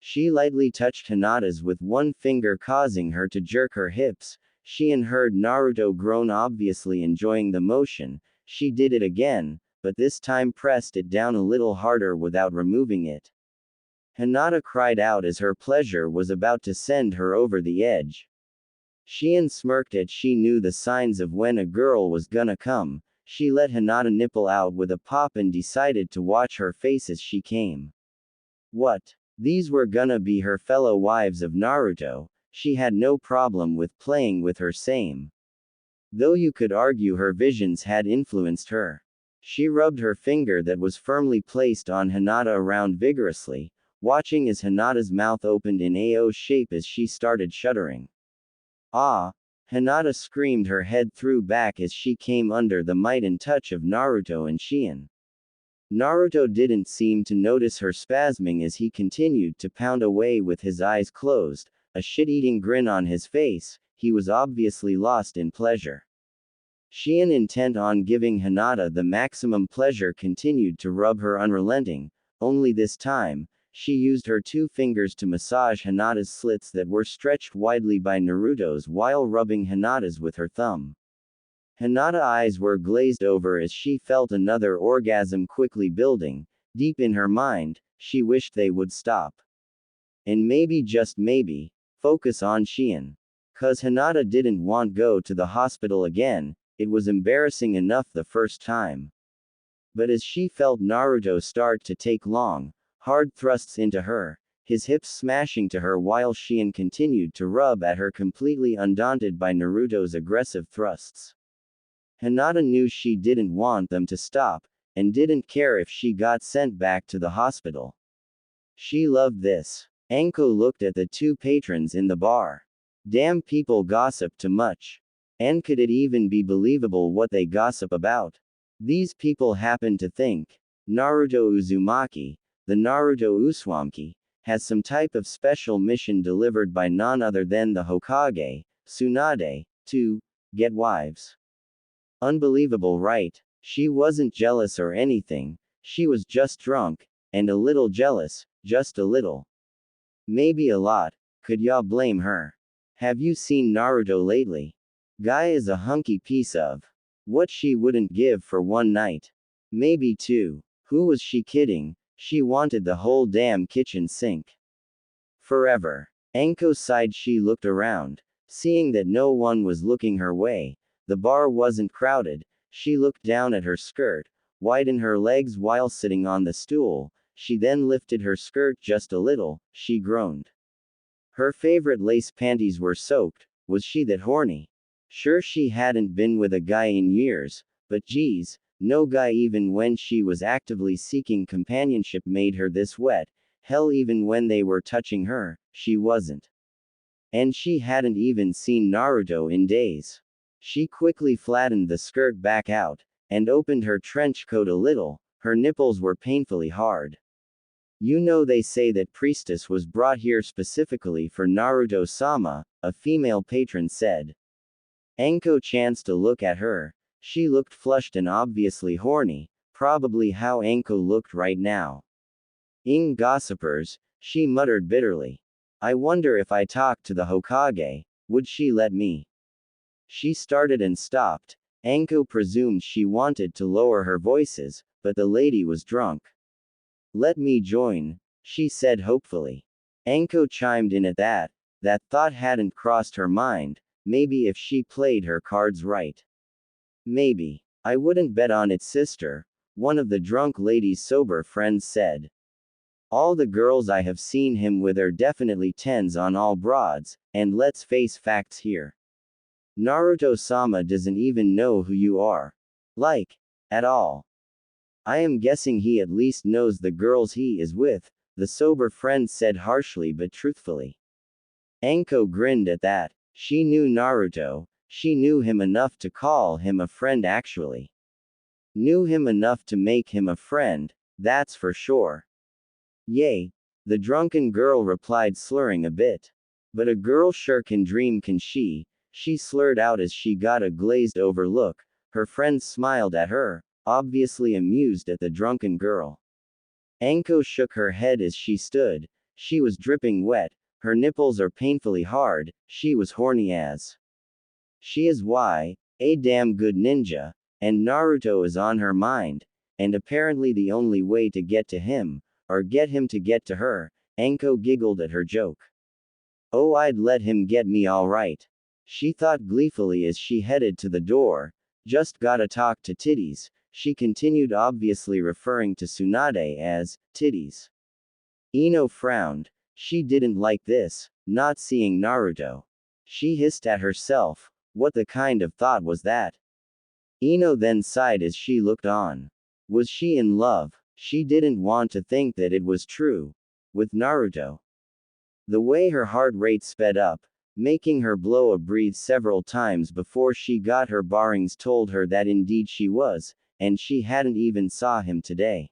She lightly touched Hinata's with one finger causing her to jerk her hips. Shien heard Naruto groan obviously enjoying the motion. She did it again, but this time pressed it down a little harder without removing it. Hinata cried out as her pleasure was about to send her over the edge. Shien smirked as she knew the signs of when a girl was gonna come. She let Hinata nipple out with a pop and decided to watch her face as she came. What? These were gonna be her fellow wives of Naruto. she had no problem with playing with her same. Though you could argue her visions had influenced her. She rubbed her finger that was firmly placed on Hinata around vigorously, watching as Hinata's mouth opened in a O shape as she started shuddering. Ah! Hinata screamed, her head threw back as she came under the might and touch of Naruto and Shien. Naruto didn't seem to notice her spasming as he continued to pound away with his eyes closed, a shit-eating grin on his face. He was obviously lost in pleasure. Shien, intent on giving Hinata the maximum pleasure, continued to rub her unrelenting, only this time, she used her 2 fingers to massage Hinata's slits that were stretched widely by Naruto's while rubbing Hinata's with her thumb. Hinata's eyes were glazed over as she felt another orgasm quickly building. Deep in her mind, she wished they would stop. And maybe, just maybe, focus on Shien. 'Cause Hinata didn't want go to the hospital again, it was embarrassing enough the first time. But as she felt Naruto start to take long, hard thrusts into her, his hips smashing to her while Shien continued to rub at her, completely undaunted by Naruto's aggressive thrusts. Hinata knew she didn't want them to stop, and didn't care if she got sent back to the hospital. She loved this. Anko looked at the 2 patrons in the bar. Damn, people gossip too much. And could it even be believable what they gossip about? These people happen to think Naruto Uzumaki, the Naruto Uzumaki, has some type of special mission delivered by none other than the Hokage, Tsunade, to get wives. Unbelievable, right? She wasn't jealous or anything, she was just drunk, and a little jealous, just a little. Maybe a lot. Could ya blame her? Have you seen Naruto lately? Guy is a hunky piece of what she wouldn't give for one night. Maybe 2. Who was she kidding? She wanted the whole damn kitchen sink. Forever. Anko sighed. She looked around, seeing that no one was looking her way. The bar wasn't crowded. She looked down at her skirt, widen her legs while sitting on the stool. She then lifted her skirt just a little. She groaned. Her favorite lace panties were soaked. Was she that horny? Sure, she hadn't been with a guy in years, but geez, no guy, even when she was actively seeking companionship, made her this wet. Hell, even when they were touching her, she wasn't. And she hadn't even seen Naruto in days. She quickly flattened the skirt back out, and opened her trench coat a little. Her nipples were painfully hard. You know, they say that priestess was brought here specifically for Naruto-sama, a female patron said. Anko chanced to look at her. She looked flushed and obviously horny, probably how Anko looked right now. Gossipers, she muttered bitterly. I wonder if I talk to the Hokage, would she let me? She started and stopped. Anko presumed she wanted to lower her voices, but the lady was drunk. Let me join, she said hopefully. Anko chimed in at that. That thought hadn't crossed her mind. Maybe if she played her cards right. Maybe. I wouldn't bet on it, sister, one of the drunk lady's sober friends said. All the girls I have seen him with are definitely 10s on all broads, and let's face facts here. Naruto-sama doesn't even know who you are. Like, at all. I am guessing he at least knows the girls he is with, the sober friend said harshly but truthfully. Anko grinned at that. She knew Naruto, she knew him enough to call him a friend, actually. Knew him enough to make him a friend, that's for sure. Yay, the drunken girl replied, slurring a bit. But a girl sure can dream, can she? She slurred out as she got a glazed over look. Her friends smiled at her, obviously amused at the drunken girl. Anko shook her head as she stood. She was dripping wet, her nipples are painfully hard, she was horny as. She is a damn good ninja, and Naruto is on her mind, and apparently the only way to get to him, or get him to get to her. Anko giggled at her joke. Oh, I'd let him get me alright. She thought gleefully as she headed to the door. Just gotta talk to titties, she continued, obviously referring to Tsunade as titties. Ino frowned. She didn't like this, not seeing Naruto. She hissed at herself. What the kind of thought was that? Ino then sighed as she looked on. Was she in love? She didn't want to think that it was true. With Naruto. The way her heart rate sped up, making her blow a breath several times before she got her bearings told her that indeed she was, and she hadn't even saw him today.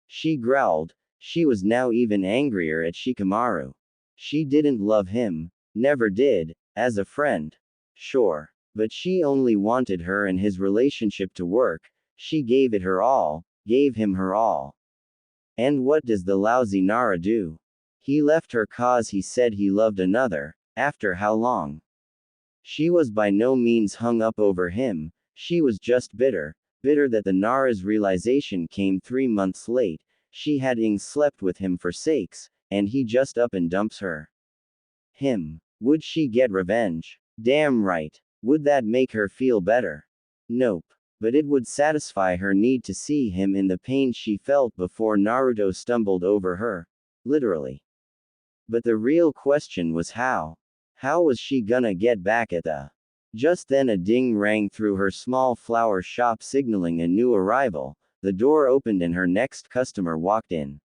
She growled. She was now even angrier at Shikamaru. She didn't love him, never did, as a friend. Sure. But she only wanted her and his relationship to work. She gave it her all, gave him her all. And what does the lousy Nara do? He left her cause he said he loved another. After how long? She was by no means hung up over him, she was just bitter, bitter that the Nara's realization came 3 months late. She had slept with him for sakes, and he just up and dumps her. Him. Would she get revenge? Damn right. Would that make her feel better? Nope. But it would satisfy her need to see him in the pain she felt before Naruto stumbled over her. Literally. But the real question was how? How was she gonna get back at the? Just then a ding rang through her small flower shop signaling a new arrival. The door opened and her next customer walked in.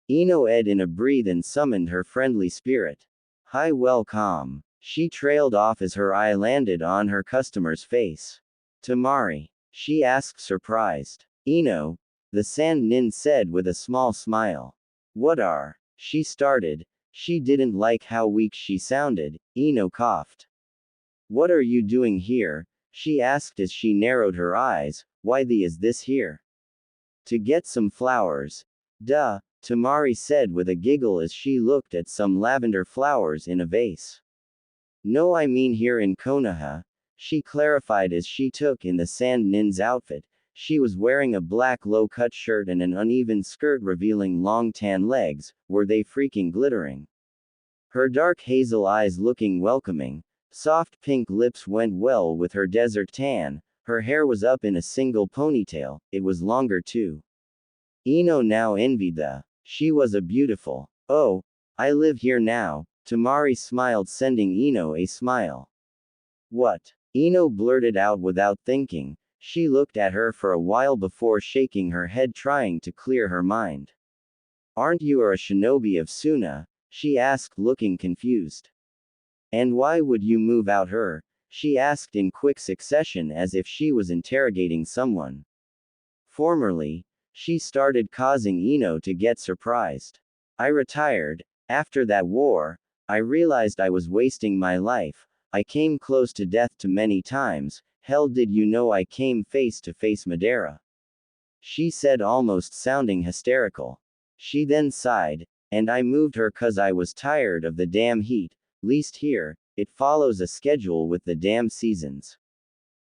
Ino ed in a breath and summoned her friendly spirit. Hi, welcome. She trailed off as her eye landed on her customer's face. Tamari? She asked surprised. Ino, the Sand Nin said with a small smile. What are? She started. She didn't like how weak she sounded. Ino coughed. What are you doing here? She asked as she narrowed her eyes. Why is this here? To get some flowers. Duh, Tamari said with a giggle as she looked at some lavender flowers in a vase. No, I mean here in Konoha, she clarified as she took in the Sand Nin's outfit. She was wearing a black low-cut shirt and an uneven skirt revealing long tan legs. Were they freaking glittering? Her dark hazel eyes looking welcoming, soft pink lips went well with her desert tan, her hair was up in a single ponytail, it was longer too. Ino now envied the. She was a beautiful. Oh, I live here now. Tamari smiled, sending Ino a smile. What? Ino blurted out without thinking. She looked at her for a while before shaking her head, trying to clear her mind. Aren't you a shinobi of Suna? She asked, looking confused. And why would you move out her? She asked in quick succession as if she was interrogating someone. Formerly, she started causing Ino to get surprised. I retired. After that war, I realized I was wasting my life. I came close to death too many times. Hell, did you know I came face to face Madara? She said, almost sounding hysterical. She then sighed. And I moved her 'cause I was tired of the damn heat. Least here, it follows a schedule with the damn seasons.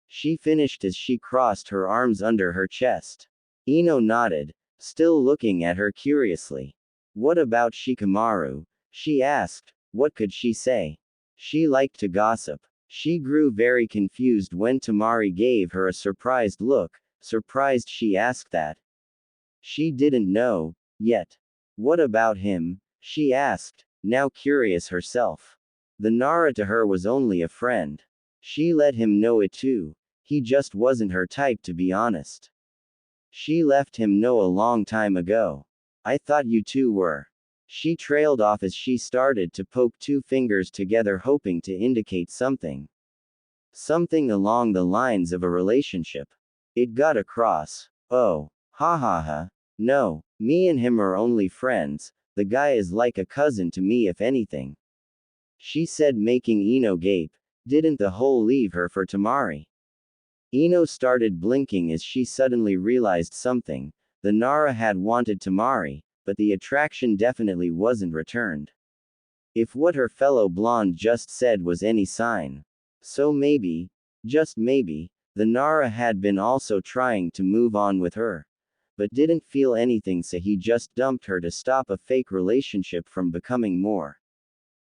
She finished as she crossed her arms under her chest. Ino nodded, still looking at her curiously. What about Shikamaru? She asked. What could she say? She liked to gossip. She grew very confused when Tamari gave her a surprised look. Surprised she asked that. She didn't know, yet. What about him? She asked, now curious herself. The Nara to her was only a friend. She let him know it too. He just wasn't her type, to be honest. She left him know a long time ago. I thought you two were. She trailed off as she started to poke two fingers together, hoping to indicate something. Something along the lines of a relationship. It got across. Oh, ha ha ha. No, me and him are only friends. The guy is like a cousin to me, if anything. She said, making Ino gape. Didn't the whole leave her for Tamari? Ino started blinking as she suddenly realized something. The Nara had wanted Tamari, but the attraction definitely wasn't returned. If what her fellow blonde just said was any sign. So maybe, just maybe, the Nara had been also trying to move on with her. But didn't feel anything, so he just dumped her to stop a fake relationship from becoming more.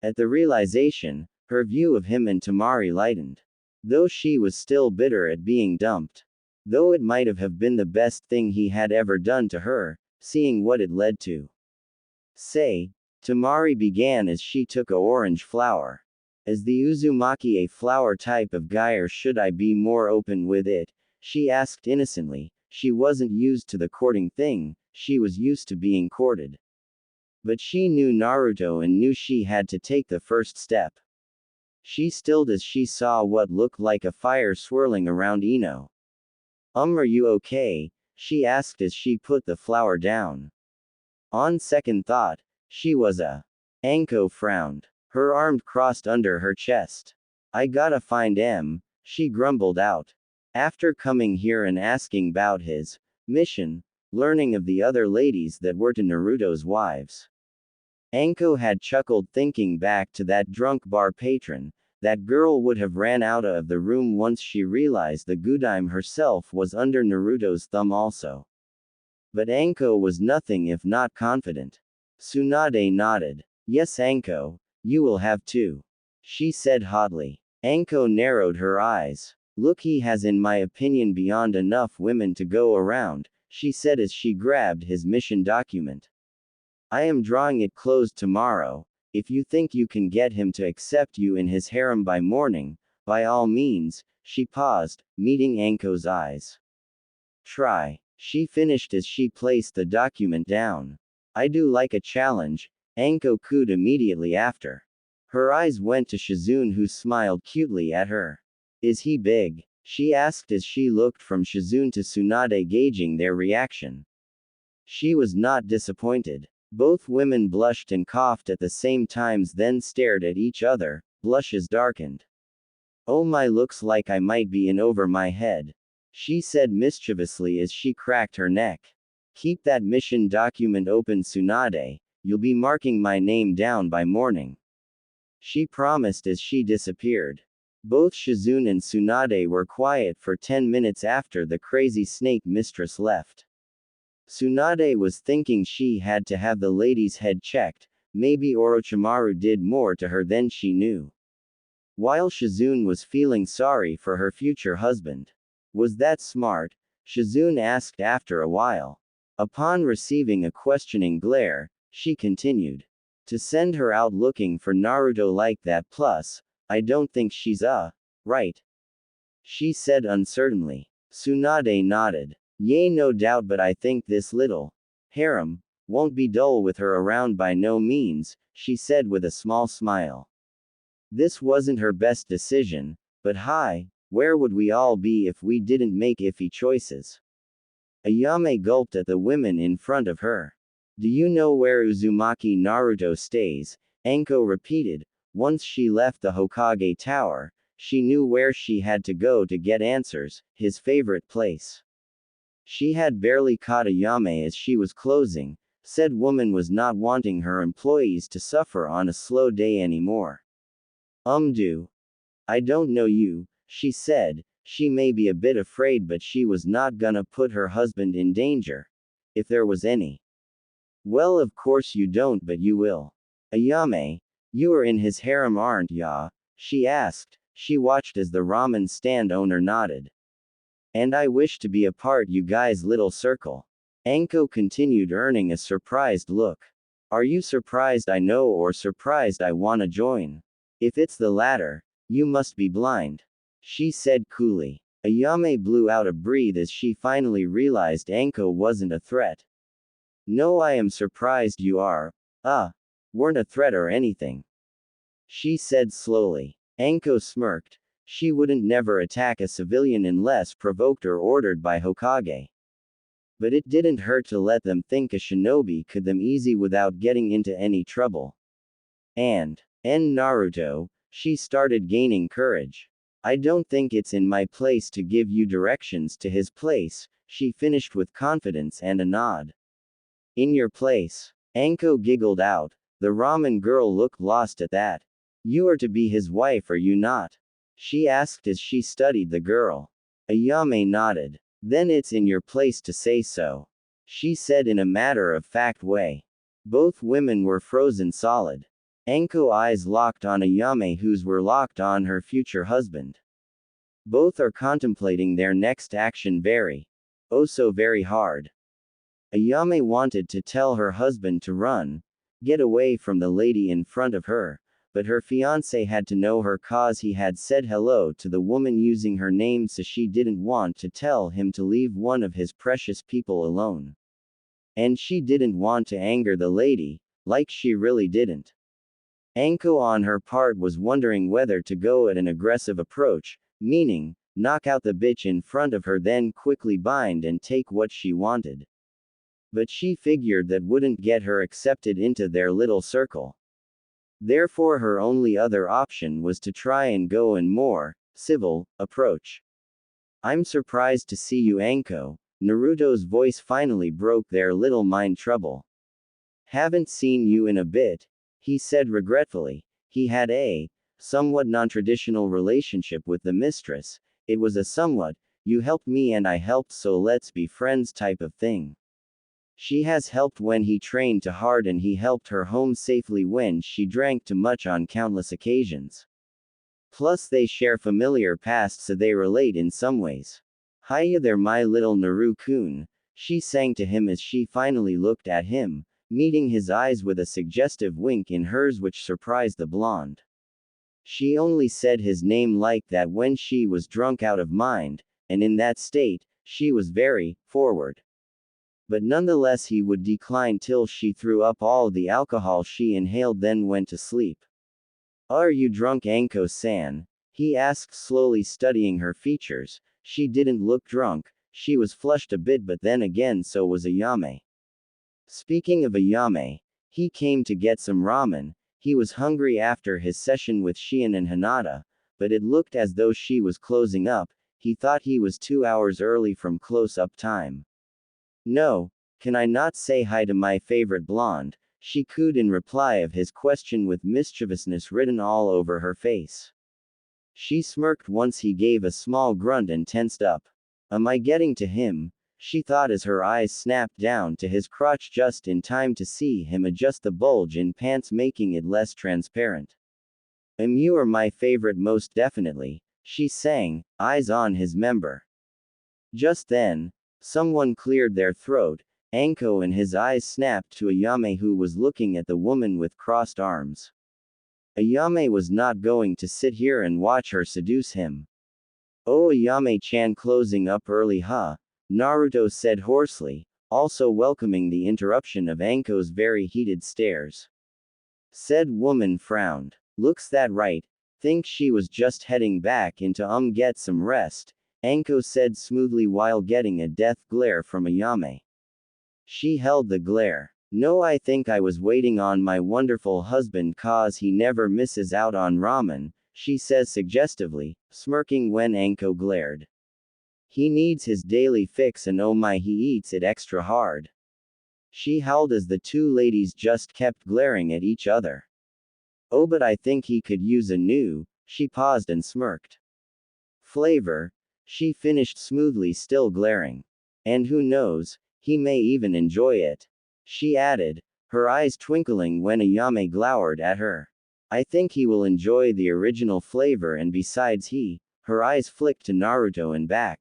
At the realization, her view of him and Tamari lightened. Though she was still bitter at being dumped. Though it might have been the best thing he had ever done to her, seeing what it led to. Say, Tamari began as she took a orange flower. As the Uzumaki a flower type of guy, or should I be more open with it? She asked innocently. She wasn't used to the courting thing, she was used to being courted. But she knew Naruto and knew she had to take the first step. She stilled as she saw what looked like a fire swirling around Ino. Are you okay? She asked as she put the flower down. On second thought, she was a. Anko frowned. Her arm crossed under her chest. I gotta find M, she grumbled out. After coming here and asking about his mission, learning of the other ladies that were to Naruto's wives. Anko had chuckled thinking back to that drunk bar patron. That girl would have ran out of the room once she realized the Gudime herself was under Naruto's thumb also. But Anko was nothing if not confident. Tsunade nodded. Yes, Anko, you will have to. She said hotly. Anko narrowed her eyes. Look, he has in my opinion beyond enough women to go around, she said as she grabbed his mission document. I am drawing it closed tomorrow. If you think you can get him to accept you in his harem by morning, by all means, she paused, meeting Anko's eyes. Try. She finished as she placed the document down. I do like a challenge, Anko cooed immediately after. Her eyes went to Shizune, who smiled cutely at her. Is he big? She asked as she looked from Shizune to Tsunade, gauging their reaction. She was not disappointed. Both women blushed and coughed at the same times, then stared at each other, blushes darkened. Oh my, looks like I might be in over my head, she said mischievously as she cracked her neck. Keep that mission document open, Tsunade, you'll be marking my name down by morning, she promised as she disappeared. Both Shizune and Tsunade were quiet for 10 minutes after the crazy snake mistress left. Tsunade was thinking she had to have the lady's head checked, maybe Orochimaru did more to her than she knew. While Shizune was feeling sorry for her future husband. Was that smart? Shizune asked after a while. Upon receiving a questioning glare, she continued. To send her out looking for Naruto like that, plus, I don't think she's right, she said uncertainly. Tsunade nodded. Yea, no doubt, but I think this little harem won't be dull with her around, by no means, she said with a small smile. This wasn't her best decision, but hi, where would we all be if we didn't make iffy choices? Ayame gulped at the women in front of her. Do you know where Uzumaki Naruto stays? Anko repeated. Once she left the Hokage Tower, she knew where she had to go to get answers, his favorite place. She had barely caught Ayame as she was closing. Said woman was not wanting her employees to suffer on a slow day anymore. Do. I don't know you, she said. She may be a bit afraid, but she was not gonna put her husband in danger. If there was any. Well, of course you don't, but you will. Ayame, you are in his harem, aren't ya? She asked. She watched as the ramen stand owner nodded. And I wish to be a part you guys' little circle. Anko continued, earning a surprised look. Are you surprised I know, or surprised I wanna join? If it's the latter, you must be blind, she said coolly. Ayame blew out a breath as she finally realized Anko wasn't a threat. No, I am surprised you weren't a threat or anything, she said slowly. Anko smirked. She wouldn't never attack a civilian unless provoked or ordered by Hokage. But it didn't hurt to let them think a shinobi could them easy without getting into any trouble. And Naruto, she started gaining courage. I don't think it's in my place to give you directions to his place, she finished with confidence and a nod. In your place? Anko giggled out. The ramen girl looked lost at that. You are to be his wife, are you not? She asked as she studied the girl. Ayame nodded. Then it's in your place to say so, she said in a matter-of-fact way. Both women were frozen solid. Anko eyes locked on Ayame, whose were locked on her future husband. Both are contemplating their next action so very hard. Ayame wanted to tell her husband to run, get away from the lady in front of her, but her fiancé had to know her cause he had said hello to the woman using her name, so she didn't want to tell him to leave one of his precious people alone. And she didn't want to anger the lady, like she really didn't. Anko on her part was wondering whether to go at an aggressive approach, meaning, knock out the bitch in front of her then quickly bind and take what she wanted. But she figured that wouldn't get her accepted into their little circle. Therefore her only other option was to try and go in more civil approach. I'm surprised to see you, Anko. Naruto's voice finally broke their little mind trouble. Haven't seen you in a bit, he said regretfully. He had a somewhat non-traditional relationship with the mistress. It was a somewhat, you helped me and I helped so let's be friends type of thing. She has helped when he trained too hard and he helped her home safely when she drank too much on countless occasions. Plus they share familiar past so they relate in some ways. Hiya there my little Naru-kun, she sang to him as she finally looked at him, meeting his eyes with a suggestive wink in hers which surprised the blonde. She only said his name like that when she was drunk out of mind, and in that state, she was very forward. But nonetheless he would decline till she threw up all the alcohol she inhaled then went to sleep. Are you drunk, Anko-san? He asked slowly, studying her features. She didn't look drunk, she was flushed a bit, but then again so was Ayame. Speaking of Ayame, he came to get some ramen. He was hungry after his session with Shion and Hinata, but it looked as though she was closing up. He thought he was 2 hours early from close-up time. No, can I not say hi to my favorite blonde? She cooed in reply of his question with mischievousness written all over her face. She smirked once he gave a small grunt and tensed up. Am I getting to him? She thought as her eyes snapped down to his crotch just in time to see him adjust the bulge in pants, making it less transparent. You are my favorite most definitely, she sang, eyes on his member. Just then, someone cleared their throat. Anko and his eyes snapped to Ayame, who was looking at the woman with crossed arms. Ayame was not going to sit here and watch her seduce him. Oh, Ayame-chan, closing up early, huh? Naruto said hoarsely, also welcoming the interruption of Anko's very heated stares. Said woman frowned. Looks that right. Think she was just heading back into get some rest, Anko said smoothly while getting a death glare from Ayame. She held the glare. No, I think I was waiting on my wonderful husband cause he never misses out on ramen, she says suggestively, smirking when Anko glared. He needs his daily fix and oh my, he eats it extra hard. She howled as the two ladies just kept glaring at each other. Oh, but I think he could use a new, she paused and smirked. Flavor, she finished smoothly, still glaring. And who knows, he may even enjoy it. She added, her eyes twinkling when Ayame glowered at her. I think he will enjoy the original flavor, and besides her eyes flicked to Naruto and back.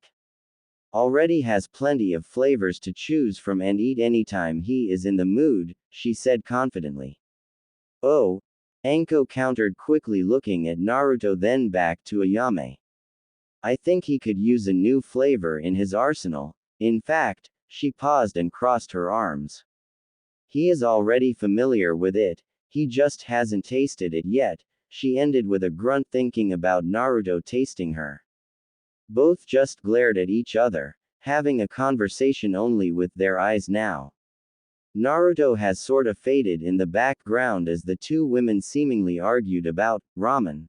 Already has plenty of flavors to choose from and eat anytime he is in the mood, she said confidently. Oh, Anko countered quickly, looking at Naruto then back to Ayame. I think he could use a new flavor in his arsenal. In fact, she paused and crossed her arms. He is already familiar with it, he just hasn't tasted it yet, she ended with a grunt, thinking about Naruto tasting her. Both just glared at each other, having a conversation only with their eyes now. Naruto has sort of faded in the background as the two women seemingly argued about ramen.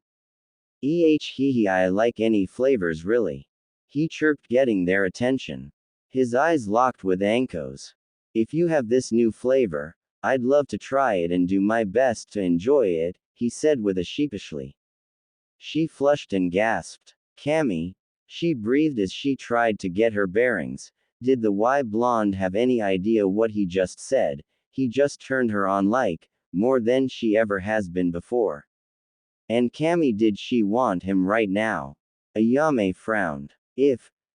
I like any flavors really. He chirped, getting their attention. His eyes locked with Anko's. If you have this new flavor, I'd love to try it and do my best to enjoy it, he said with a sheepishly. She flushed and gasped. Cammy, she breathed as she tried to get her bearings. Did the blonde have any idea what he just said? He just turned her on like, more than she ever has been before. And Cammy, did she want him right now? Ayame frowned.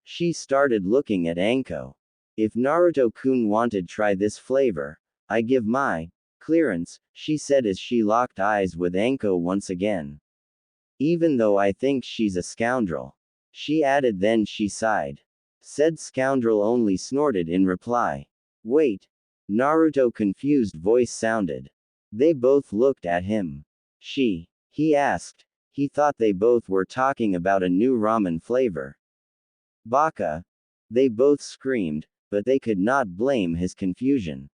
She started looking at Anko. If Naruto-kun wanted try this flavor, I give my Clearance, she said as she locked eyes with Anko once again. Even though I think she's a scoundrel. She added, then she sighed. Said scoundrel only snorted in reply. Wait. Naruto confused voice sounded. They both looked at him. He asked. He thought they both were talking about a new ramen flavor. Baka. They both screamed, but they could not blame his confusion.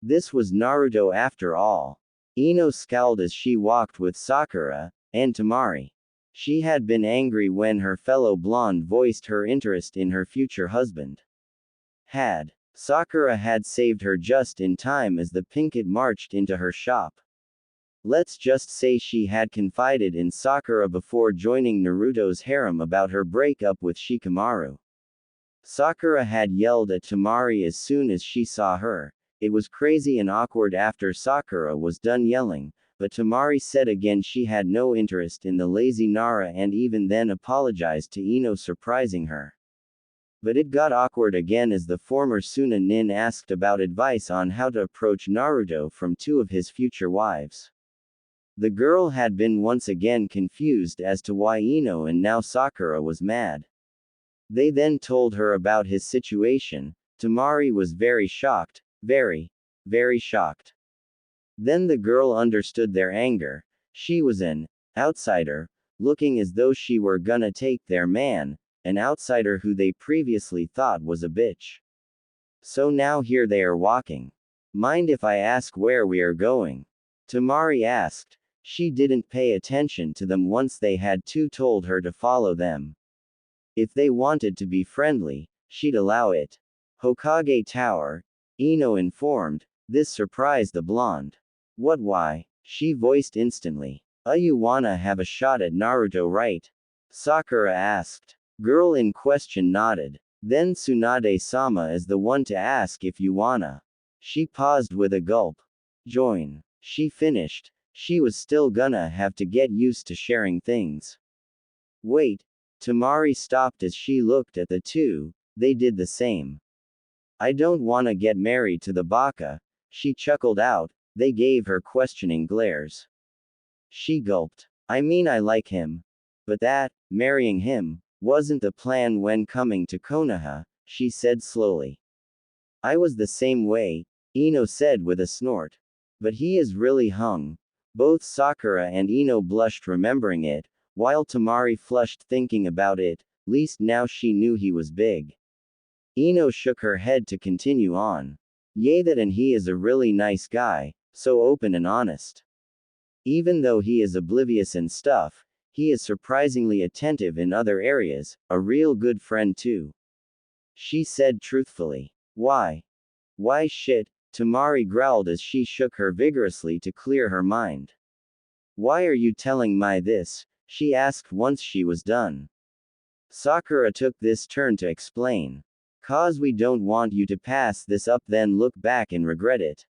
This was Naruto after all. Ino scowled as she walked with Sakura and Temari. She had been angry when her fellow blonde voiced her interest in her future husband. Sakura had saved her just in time as the Pinkett marched into her shop. Let's just say she had confided in Sakura before joining Naruto's harem about her breakup with Shikamaru. Sakura had yelled at Temari as soon as she saw her. It was crazy and awkward after Sakura was done yelling, but Temari said again she had no interest in the lazy Nara and even then apologized to Ino, surprising her. But it got awkward again as the former Tsunade asked about advice on how to approach Naruto from two of his future wives. The girl had been once again confused as to why Ino and now Sakura was mad. They then told her about his situation. Temari was very shocked, very shocked. Then the girl understood their anger. She was an outsider, looking as though she were gonna take their man, an outsider who they previously thought was a bitch. So now here they are walking. Mind if I ask where we are going? Temari asked. She didn't pay attention to them once they had told her to follow them. If they wanted to be friendly, she'd allow it. Hokage Tower, Ino informed. This surprised the blonde. What, why? She voiced instantly. You wanna have a shot at Naruto, right? Sakura asked. Girl in question nodded. Then Tsunade-sama is the one to ask if you wanna. She paused with a gulp. Join. She finished. She was still gonna have to get used to sharing things. Wait. Temari stopped as she looked at the two. They did the same. I don't wanna get married to the baka. She chuckled out. They gave her questioning glares. She gulped. I mean, I like him. But that, marrying him, wasn't the plan when coming to Konoha, she said slowly. I was the same way, Ino said with a snort. But he is really hung. Both Sakura and Ino blushed remembering it, while Temari flushed thinking about it, least now she knew he was big. Ino shook her head to continue on. Yay, that, and he is a really nice guy, so open and honest. Even though he is oblivious and stuff, he is surprisingly attentive in other areas, a real good friend too. She said truthfully. Why? Why shit, Temari growled as she shook her vigorously to clear her mind. Why are you telling me this? She asked once she was done. Sakura took this turn to explain. Cause we don't want you to pass this up then look back and regret it.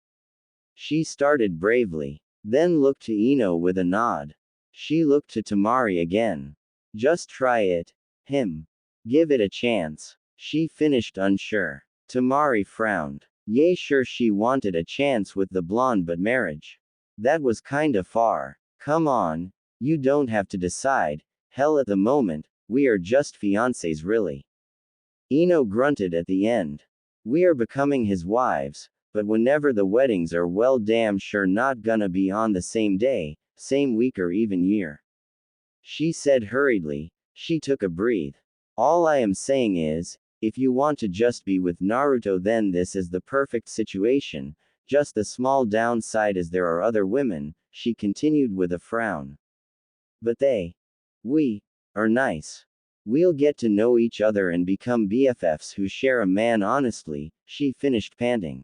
She started bravely, then looked to Ino with a nod. She looked to Temari again. Just try it. Give it a chance. She finished unsure. Temari frowned. Yay, sure, she wanted a chance with the blonde, but marriage. That was kinda far. Come on. You don't have to decide. Hell, at the moment, we are just fiancés really. Ino grunted at the end. We are becoming his wives, but whenever the weddings are, well, damn sure not gonna be on the same day, same week, or even year. She said hurriedly. She took a breath. All I am saying is, if you want to just be with Naruto, then this is the perfect situation. Just the small downside is there are other women, she continued with a frown. But we are nice. We'll get to know each other and become BFFs who share a man honestly, she finished panting.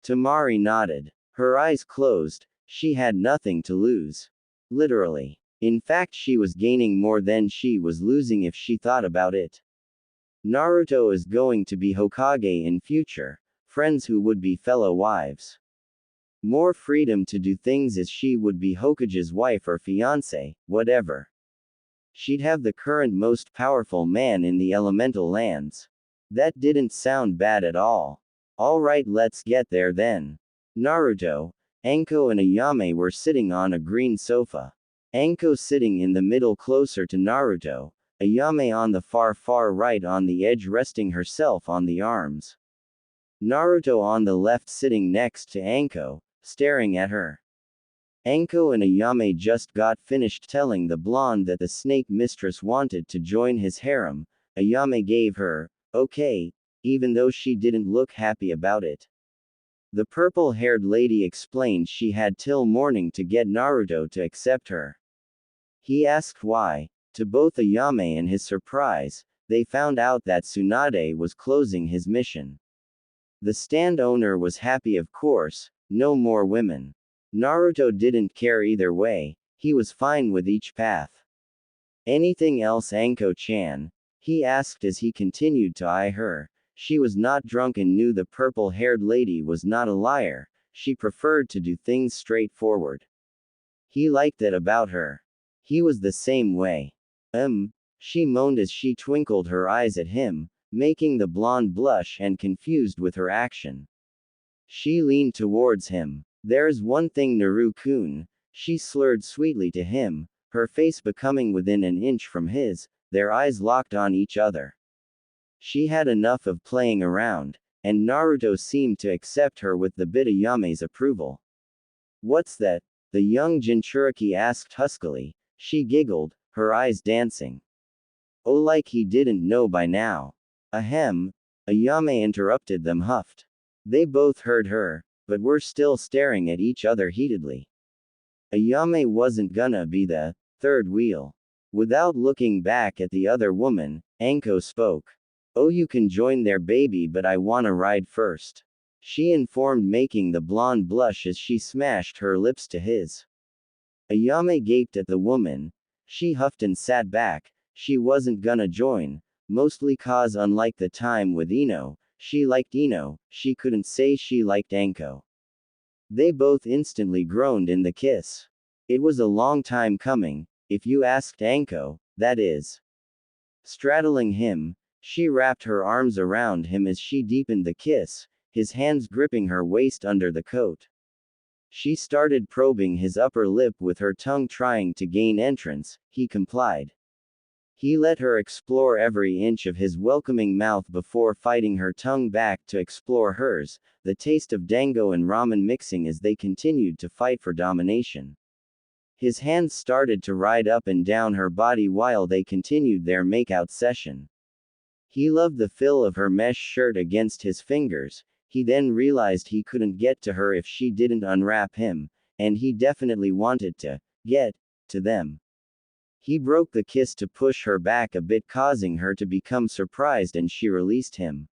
Temari nodded. Her eyes closed. She had nothing to lose. Literally. In fact, she was gaining more than she was losing if she thought about it. Naruto is going to be Hokage in future, friends who would be fellow wives. More freedom to do things as she would be Hokage's wife or fiancé, whatever. She'd have the current most powerful man in the elemental lands. That didn't sound bad at all. Alright, let's get there then. Naruto, Anko and Ayame were sitting on a green sofa. Anko sitting in the middle closer to Naruto, Ayame on the far right on the edge resting herself on the arms. Naruto on the left sitting next to Anko, staring at her. Anko and Ayame just got finished telling the blonde that the snake mistress wanted to join his harem. Ayame gave her, okay, even though she didn't look happy about it. The purple-haired lady explained she had till morning to get Naruto to accept her. He asked why. To both Ayame and his surprise, they found out that Tsunade was closing his mission. The stand owner was happy, of course, no more women. Naruto didn't care either way, he was fine with each path. Anything else, Anko-chan? He asked as he continued to eye her. She was not drunk and knew the purple-haired lady was not a liar, she preferred to do things straightforward. He liked that about her. He was the same way. She moaned as she twinkled her eyes at him, making the blonde blush and confused with her action. She leaned towards him. There's one thing, Naru-kun, she slurred sweetly to him, her face becoming within an inch from his, their eyes locked on each other. She had enough of playing around, and Naruto seemed to accept her with the bit Ayame's approval. What's that? The young Jinchuriki asked huskily. She giggled, her eyes dancing. Oh, like he didn't know by now. Ahem. Ayame interrupted them, huffed. They both heard her, but were still staring at each other heatedly. Ayame wasn't gonna be the third wheel. Without looking back at the other woman, Anko spoke. Oh, you can join their baby, but I wanna ride first. She informed, making the blonde blush as she smashed her lips to his. Ayame gaped at the woman. She huffed and sat back. She wasn't gonna join, mostly cause unlike the time with Ino, she liked Ino, she couldn't say she liked Anko. They both instantly groaned in the kiss. It was a long time coming, if you asked Anko, that is. Straddling him, she wrapped her arms around him as she deepened the kiss, his hands gripping her waist under the coat. She started probing his upper lip with her tongue, trying to gain entrance. He complied. He let her explore every inch of his welcoming mouth before fighting her tongue back to explore hers, the taste of dango and ramen mixing as they continued to fight for domination. His hands started to ride up and down her body while they continued their makeout session. He loved the feel of her mesh shirt against his fingers. He then realized he couldn't get to her if she didn't unwrap him, and he definitely wanted to get to them. He broke the kiss to push her back a bit, causing her to become surprised, and she released him.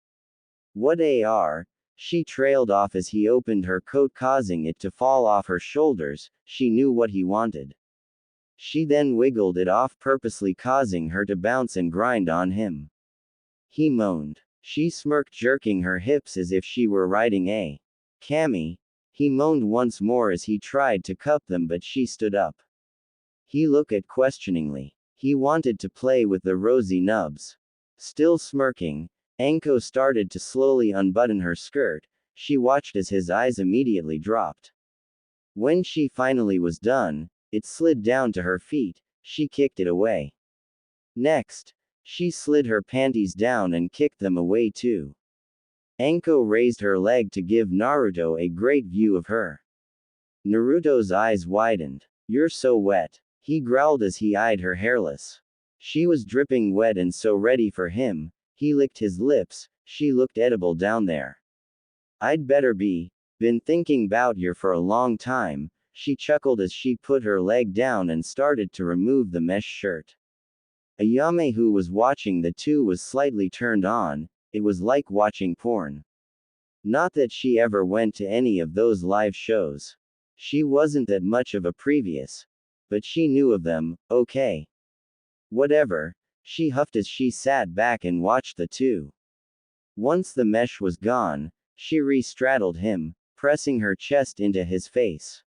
What ar? She trailed off as he opened her coat, causing it to fall off her shoulders. She knew what he wanted. She then wiggled it off purposely, causing her to bounce and grind on him. He moaned. She smirked, jerking her hips as if she were riding a kami. He moaned once more as he tried to cup them, but she stood up. He looked at questioningly. He wanted to play with the rosy nubs. Still smirking, Anko started to slowly unbutton her skirt. She watched as his eyes immediately dropped. When she finally was done, it slid down to her feet. She kicked it away. Next, she slid her panties down and kicked them away too. Anko raised her leg to give Naruto a great view of her. Naruto's eyes widened. You're so wet, he growled as he eyed her hairless. She was dripping wet and so ready for him. He licked his lips. She looked edible down there. I'd better been thinking about you for a long time, she chuckled as she put her leg down and started to remove the mesh shirt. Ayame, who was watching the two, was slightly turned on. It was like watching porn. Not that she ever went to any of those live shows. She wasn't that much of a previous. But she knew of them. Okay. Whatever, she huffed as she sat back and watched the two. Once the mesh was gone, she re-straddled him, pressing her chest into his face.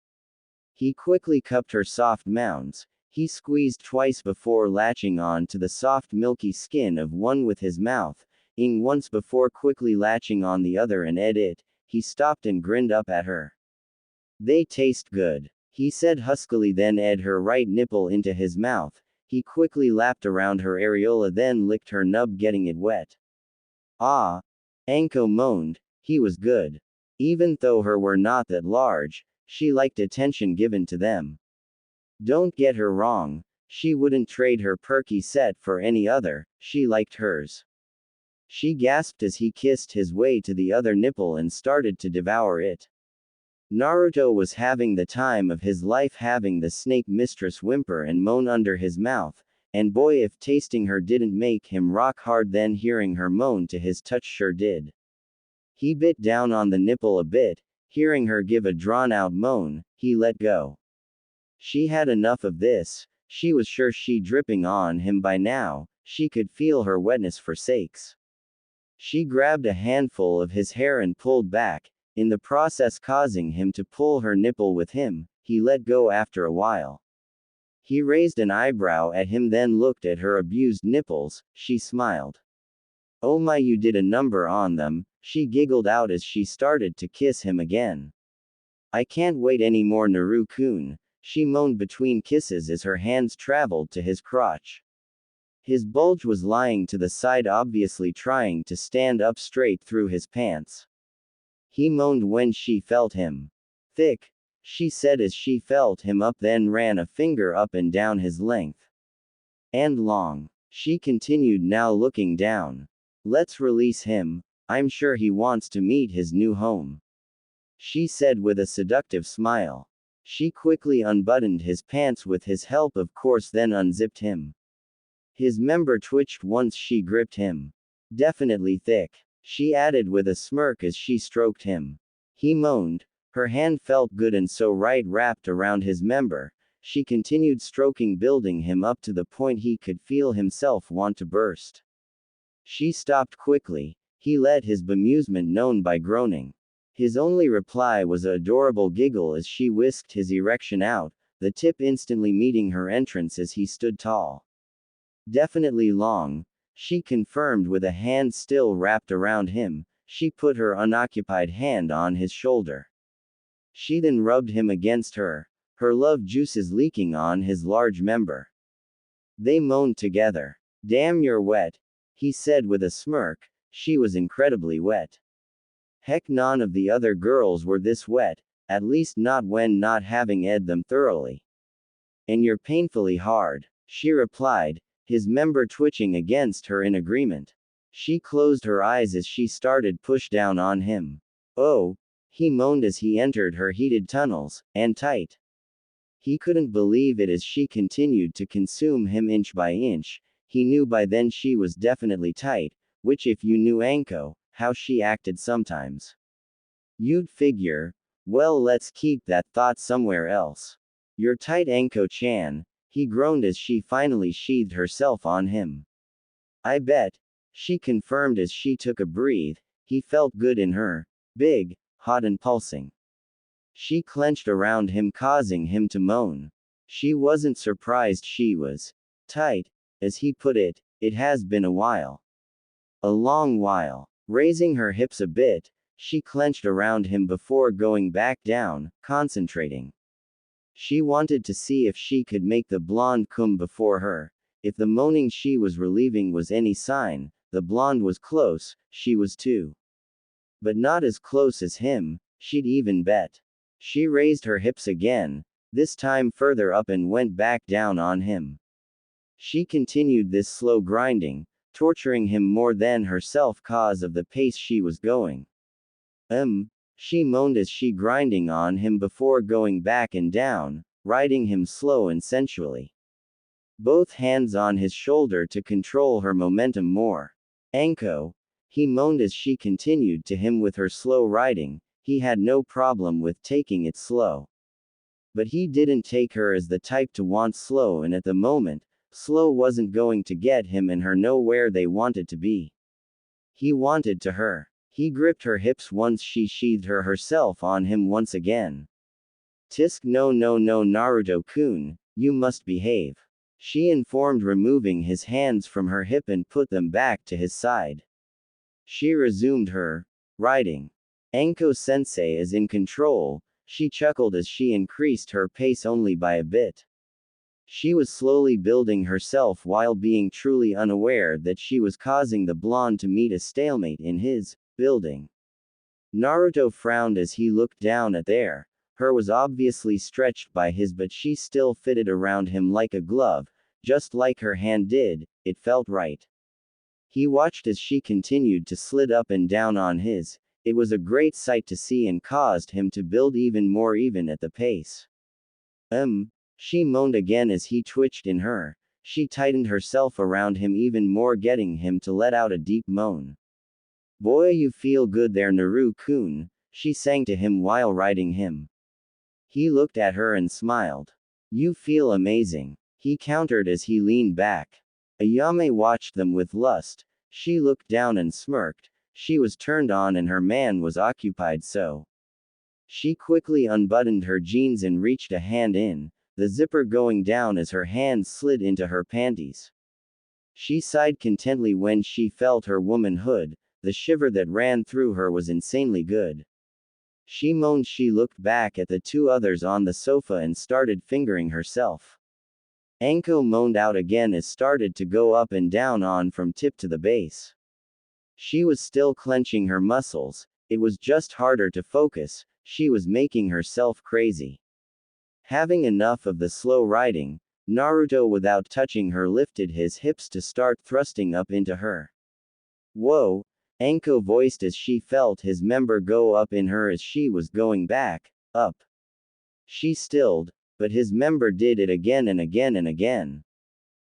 He quickly cupped her soft mounds. He squeezed twice before latching on to the soft milky skin of one with his mouth, ing once before quickly latching on the other, and he stopped and grinned up at her. They taste good, he said huskily, then ed her right nipple into his mouth. He quickly lapped around her areola, then licked her nub, getting it wet. Ah! Anko moaned. He was good. Even though her were not that large, she liked attention given to them. Don't get her wrong, she wouldn't trade her perky set for any other, she liked hers. She gasped as he kissed his way to the other nipple and started to devour it. Naruto was having the time of his life, having the snake mistress whimper and moan under his mouth, and boy, if tasting her didn't make him rock hard, then hearing her moan to his touch sure did. He bit down on the nipple a bit, hearing her give a drawn-out moan, he let go. She had enough of this, she was sure she dripping on him by now, she could feel her wetness for sakes. She grabbed a handful of his hair and pulled back, in the process causing him to pull her nipple with him. He let go after a while. He raised an eyebrow at him, then looked at her abused nipples. She smiled. Oh my, you did a number on them, she giggled out as she started to kiss him again. I can't wait anymore, Naru-kun, she moaned between kisses as her hands traveled to his crotch. His bulge was lying to the side, obviously trying to stand up straight through his pants. He moaned when she felt him. Thick, she said as she felt him up, then ran a finger up and down his length. And long, she continued, now looking down. Let's release him, I'm sure he wants to meet his new home, she said with a seductive smile. She quickly unbuttoned his pants with his help, of course, then unzipped him. His member twitched once she gripped him. Definitely thick, she added with a smirk as she stroked him. He moaned. Her hand felt good and so right, wrapped around his member. She continued stroking, building him up to the point he could feel himself want to burst. She stopped quickly. He let his bemusement known by groaning. His only reply was an adorable giggle as she whisked his erection out, the tip instantly meeting her entrance as he stood tall. Definitely long, she confirmed with a hand still wrapped around him. She put her unoccupied hand on his shoulder. She then rubbed him against her love juices leaking on his large member. They moaned together. Damn, you're wet, he said with a smirk. She was incredibly wet. Heck, none of the other girls were this wet, at least not when not having ed them thoroughly. And you're painfully hard, she replied, his member twitching against her in agreement. She closed her eyes as she started push down on him. Oh, he moaned as he entered her heated tunnels, and tight. He couldn't believe it as she continued to consume him inch by inch. He knew by then she was definitely tight, which if you knew Anko, how she acted sometimes, you'd figure, well, let's keep that thought somewhere else. You're tight, Anko-chan, he groaned as she finally sheathed herself on him. I bet, she confirmed as she took a breath. He felt good in her, big, hot and pulsing. She clenched around him, causing him to moan. She wasn't surprised she was tight, as he put it. It has been a while. A long while. Raising her hips a bit, she clenched around him before going back down, concentrating. She wanted to see if she could make the blonde come before her. If the moaning she was relieving was any sign, the blonde was close, she was too. But not as close as him, she'd even bet. She raised her hips again, this time further up, and went back down on him. She continued this slow grinding, torturing him more than herself cause of the pace she was going. She moaned as she grinding on him before going back and down, riding him slow and sensually. Both hands on his shoulder to control her momentum more. Anko, he moaned as she continued to him with her slow riding. He had no problem with taking it slow. But he didn't take her as the type to want slow, and at the moment, slow wasn't going to get him and her nowhere they wanted to be. He wanted to her. He gripped her hips once she sheathed herself on him once again. Tisk, no, Naruto-kun, you must behave, she informed, removing his hands from her hip and put them back to his side. She resumed her riding. Anko-sensei is in control, She chuckled as she increased her pace only by a bit. She was slowly building herself while being truly unaware that she was causing the blonde to meet a stalemate in his building. Naruto frowned as he looked down at her was obviously stretched by his, but she still fitted around him like a glove, just like her hand did. It felt right. He watched as she continued to slid up and down on his. It was a great sight to see and caused him to build even more even at the pace. She moaned again as he twitched in her. She tightened herself around him even more, getting him to let out a deep moan. Boy, you feel good there, Naru-kun, she sang to him while riding him. He looked at her and smiled. You feel amazing, he countered as he leaned back. Ayame watched them with lust. She looked down and smirked. She was turned on and her man was occupied, so she quickly unbuttoned her jeans and reached a hand in, the zipper going down as her hand slid into her panties. She sighed contently when she felt her womanhood. The shiver that ran through her was insanely good. She moaned. She looked back at the two others on the sofa and started fingering herself. Anko moaned out again as started to go up and down on from tip to the base. She was still clenching her muscles. It was just harder to focus. She was making herself crazy. Having enough of the slow riding, Naruto, without touching her, lifted his hips to start thrusting up into her. Whoa, Anko voiced as she felt his member go up in her as she was going back, up. She stilled, but his member did it again and again and again.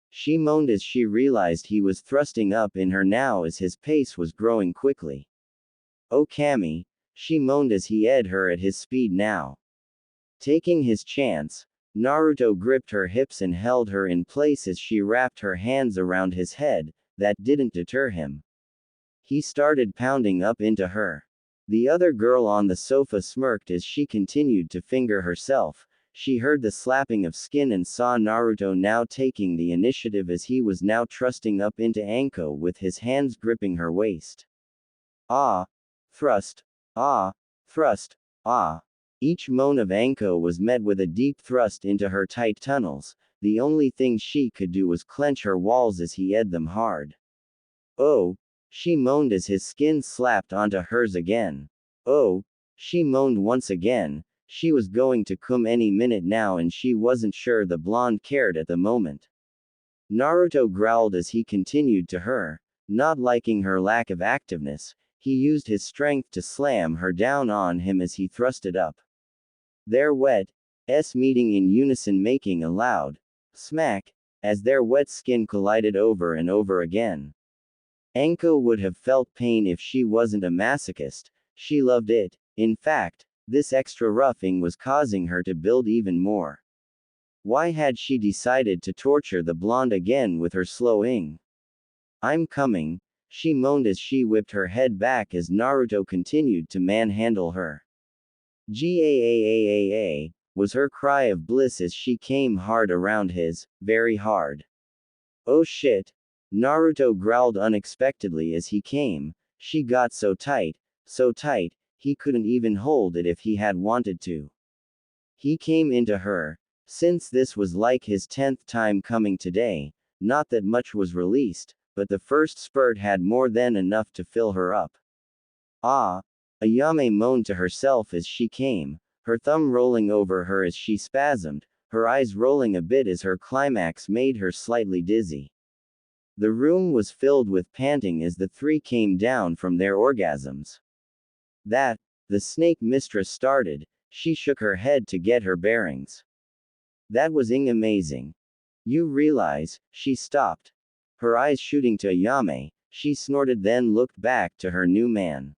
She moaned as she realized he was thrusting up in her now as his pace was growing quickly. Oh Kami, she moaned as he ed her at his speed now. Taking his chance, Naruto gripped her hips and held her in place as she wrapped her hands around his head. That didn't deter him. He started pounding up into her. The other girl on the sofa smirked as she continued to finger herself. She heard the slapping of skin and saw Naruto now taking the initiative as he was now thrusting up into Anko with his hands gripping her waist. Ah! Thrust! Ah! Thrust! Ah! Each moan of Anko was met with a deep thrust into her tight tunnels. The only thing she could do was clench her walls as he ed them hard. Oh! She moaned as his skin slapped onto hers again. Oh! She moaned once again. She was going to come any minute now and she wasn't sure the blonde cared at the moment. Naruto growled as he continued to her. Not liking her lack of activeness, he used his strength to slam her down on him as he thrusted up. Their wet s meeting in unison, making a loud smack as their wet skin collided over and over again. Anko would have felt pain if she wasn't a masochist. She loved it. In fact, this extra roughing was causing her to build even more. Why had she decided to torture the blonde again with her slowing? I'm coming, she moaned as she whipped her head back as Naruto continued to manhandle her. Gaaaaa, was her cry of bliss as she came hard around his, very hard. Oh shit! Naruto growled unexpectedly as he came. She got so tight, he couldn't even hold it if he had wanted to. He came into her. Since this was like his 10th time coming today, not that much was released, but the first spurt had more than enough to fill her up. Ah! Ayame moaned to herself as she came, her thumb rolling over her as she spasmed, her eyes rolling a bit as her climax made her slightly dizzy. The room was filled with panting as the three came down from their orgasms. The snake mistress started. She shook her head to get her bearings. That was amazing. You realize, she stopped. Her eyes shooting to Ayame, she snorted, then looked back to her new man.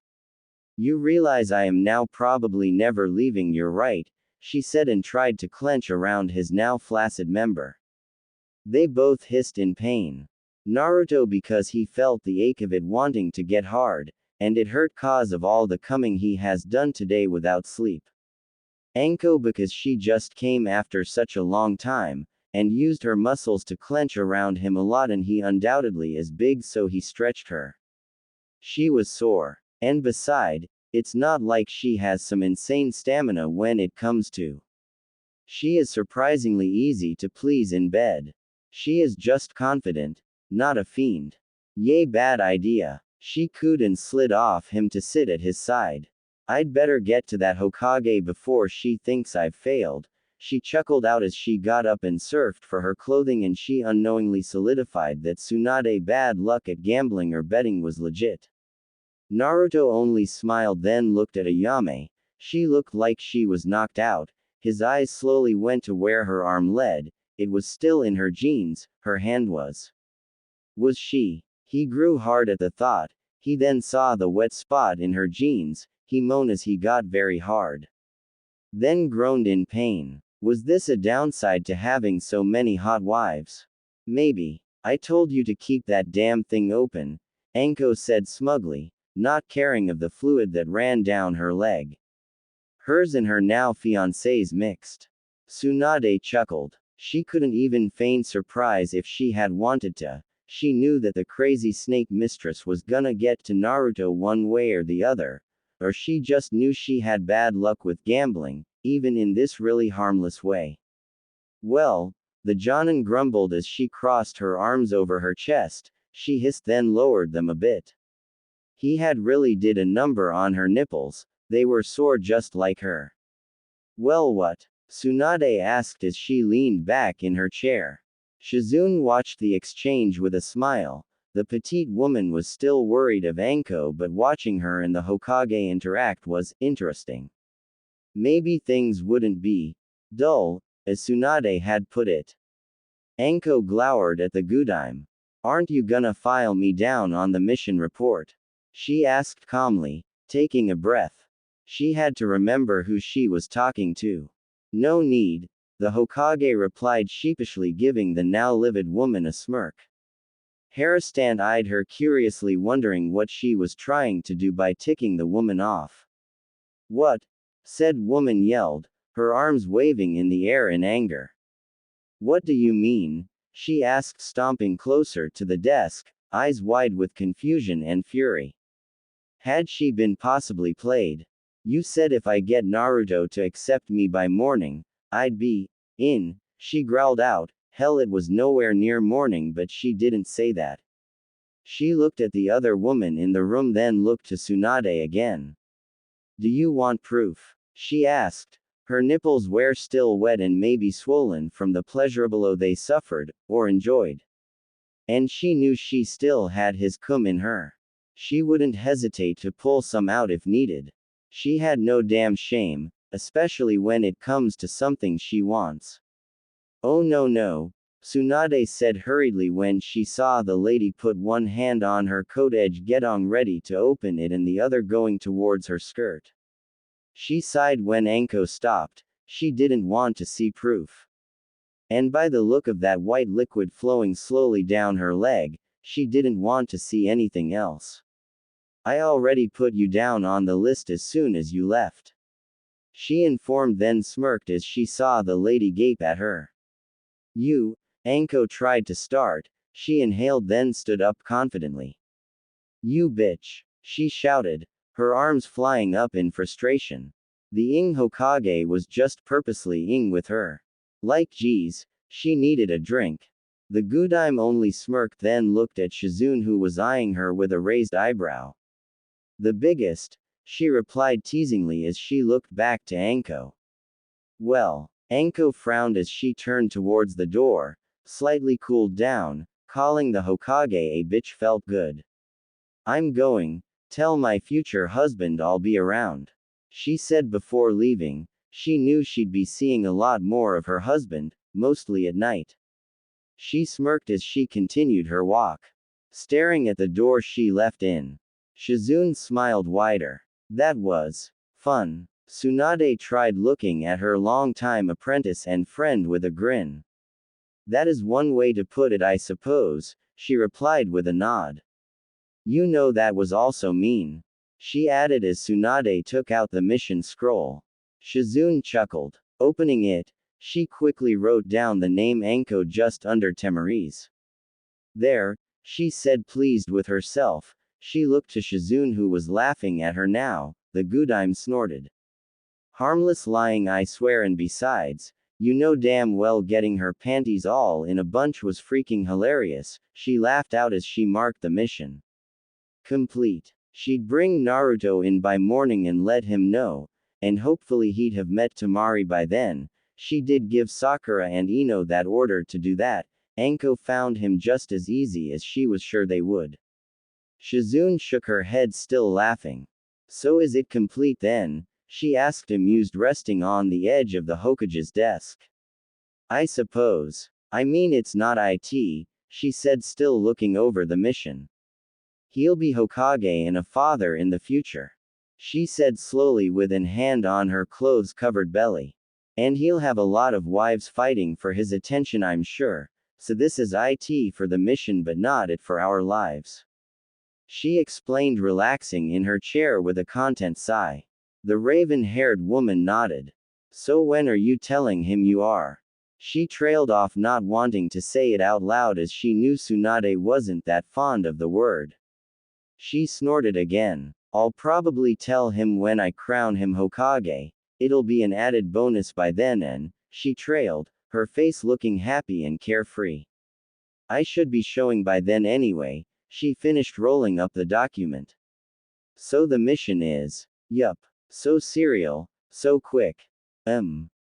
You realize I am now probably never leaving, you're right, she said and tried to clench around his now flaccid member. They both hissed in pain. Naruto because he felt the ache of it wanting to get hard, and it hurt cause of all the coming he has done today without sleep. Anko because she just came after such a long time, and used her muscles to clench around him a lot, and he undoubtedly is big so he stretched her. She was sore. And beside, It's not like she has some insane stamina when it comes to. She is surprisingly easy to please in bed. She is just confident, not a fiend. Yay, bad idea. She cooed and slid off him to sit at his side. I'd better get to that Hokage before she thinks I've failed. She chuckled out as she got up and searched for her clothing, and she unknowingly solidified that Tsunade bad luck at gambling or betting was legit. Naruto only smiled, then looked at Ayame. She looked like she was knocked out. His eyes slowly went to where her arm led. It was still in her jeans, her hand was. Was she? He grew hard at the thought. He then saw the wet spot in her jeans. He moaned as he got very hard. Then groaned in pain. Was this a downside to having so many hot wives? Maybe. I told you to keep that damn thing open, Anko said smugly, not caring of the fluid that ran down her leg. Hers and her now fiancé's mixed. Tsunade chuckled. She couldn't even feign surprise if she had wanted to. She knew that the crazy snake mistress was gonna get to Naruto one way or the other, or she just knew she had bad luck with gambling, even in this really harmless way. Well, the Jonin grumbled as she crossed her arms over her chest. She hissed, then lowered them a bit. He had really did a number on her nipples. They were sore just like her. Well, what? Tsunade asked as she leaned back in her chair. Shizune watched the exchange with a smile. The petite woman was still worried of Anko, but watching her and the Hokage interact was interesting. Maybe things wouldn't be dull, as Tsunade had put it. Anko glowered at the Gudime. Aren't you gonna file me down on the mission report? She asked calmly, taking a breath. She had to remember who she was talking to. No need, the Hokage replied sheepishly, giving the now livid woman a smirk. Harastan eyed her curiously, wondering what she was trying to do by ticking the woman off. What? Said woman yelled, her arms waving in the air in anger. What do you mean? She asked, stomping closer to the desk, eyes wide with confusion and fury. Had she been possibly played? You said if I get Naruto to accept me by morning, I'd be in, she growled out. Hell, it was nowhere near morning, but she didn't say that. She looked at the other woman in the room, then looked to Tsunade again. Do you want proof? She asked. Her nipples were still wet and maybe swollen from the pleasurable they suffered, or enjoyed. And she knew she still had his cum in her. She wouldn't hesitate to pull some out if needed. She had no damn shame, especially when it comes to something she wants. Oh no, Tsunade said hurriedly when she saw the lady put one hand on her coat edge, getting ready to open it, and the other going towards her skirt. She sighed when Anko stopped. She didn't want to see proof. And by the look of that white liquid flowing slowly down her leg, she didn't want to see anything else. I already put you down on the list as soon as you left. She informed, then smirked as she saw the lady gape at her. You, Anko tried to start. She inhaled, then stood up confidently. You bitch, she shouted, her arms flying up in frustration. The Ing Hokage was just purposely ing with her. Like geez, she needed a drink. The Gudime only smirked, then looked at Shizune, who was eyeing her with a raised eyebrow. The biggest, she replied teasingly as she looked back to Anko. Well, Anko frowned as she turned towards the door, slightly cooled down. Calling the Hokage a bitch felt good. I'm going. Tell my future husband I'll be around, she said before leaving. She knew she'd be seeing a lot more of her husband, mostly at night. She smirked as she continued her walk, staring at the door she left in. Shizune smiled wider. That was fun. Tsunade tried looking at her longtime apprentice and friend with a grin. That is one way to put it, I suppose, she replied with a nod. You know that was also mean, she added as Tsunade took out the mission scroll. Shizune chuckled. Opening it, she quickly wrote down the name Anko just under Temari's. There, she said, pleased with herself. She looked to Shizune, who was laughing at her now. the Gudime snorted. Harmless lying, I swear, and besides, you know damn well getting her panties all in a bunch was freaking hilarious, she laughed out as she marked the mission complete. She'd bring Naruto in by morning and let him know, and hopefully he'd have met Temari by then. She did give Sakura and Ino that order to do that. Anko found him just as easy as she was sure they would. Shizune shook her head, still laughing. So is it complete then? She asked, amused, resting on the edge of the Hokage's desk. I suppose. I mean, it's not it, she said, still looking over the mission. He'll be Hokage and a father in the future, she said slowly with an hand on her clothes-covered belly. And he'll have a lot of wives fighting for his attention, I'm sure. So this is it for the mission but not it for our lives, she explained, relaxing in her chair with a content sigh. The raven-haired woman nodded. So when are you telling him you are? She trailed off, not wanting to say it out loud as she knew Tsunade wasn't that fond of the word. She snorted again. I'll probably tell him when I crown him Hokage. It'll be an added bonus by then, and she trailed, her face looking happy and carefree. I should be showing by then anyway, she finished, rolling up the document. So the mission is, yup. So serial, so quick.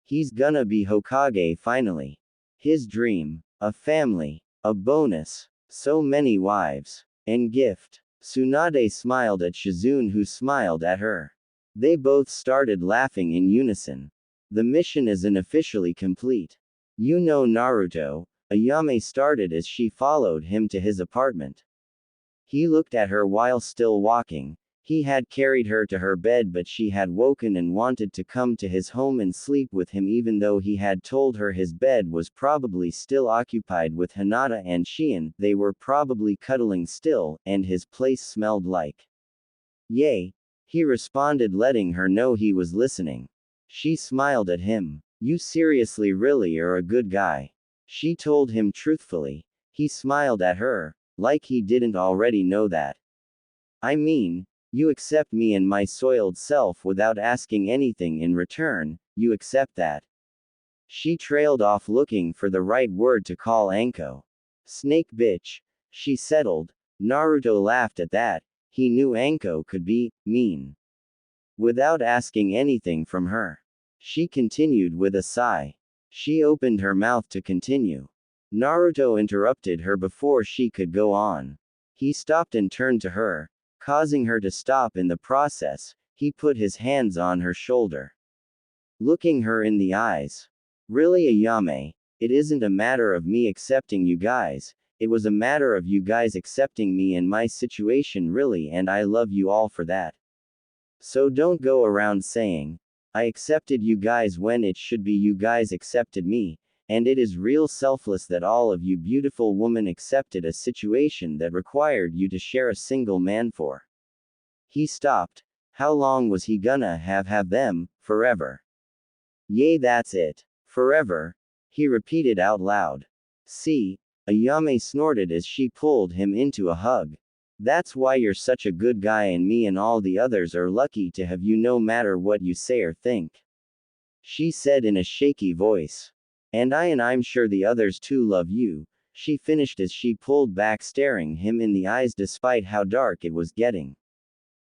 He's gonna be Hokage finally. His dream, a family, a bonus, so many wives, and gift. Tsunade smiled at Shizune, who smiled at her. They both started laughing in unison. The mission isn't officially complete. You know Naruto, Ayame started as she followed him to his apartment. He looked at her while still walking. He had carried her to her bed, but she had woken and wanted to come to his home and sleep with him, even though he had told her his bed was probably still occupied with Hinata and Shion. They were probably cuddling still, and his place smelled like yay. He responded, letting her know he was listening. She smiled at him. You seriously really are a good guy, she told him truthfully. He smiled at her, like he didn't already know that. I mean, you accept me and my soiled self without asking anything in return, you accept that. She trailed off, looking for the right word to call Anko. Snake bitch, she settled. Naruto laughed at that. He knew Anko could be mean without asking anything from her. She continued with a sigh. She opened her mouth to continue. Naruto interrupted her before she could go on. He stopped and turned to her, causing her to stop in the process. He put his hands on her shoulder, looking her in the eyes. Really, Ayame, it isn't a matter of me accepting you guys, it was a matter of you guys accepting me and my situation, really, and I love you all for that. So don't go around saying, I accepted you guys, when it should be you guys accepted me. And it is real selfless that all of you beautiful women accepted a situation that required you to share a single man for. He stopped. How long was he gonna have them? Forever. Yay, that's it. Forever. He repeated out loud. See? Ayame snorted as she pulled him into a hug. That's why you're such a good guy, and me and all the others are lucky to have you, no matter what you say or think, she said in a shaky voice. And I'm sure the others too love you, she finished as she pulled back, staring him in the eyes despite how dark it was getting.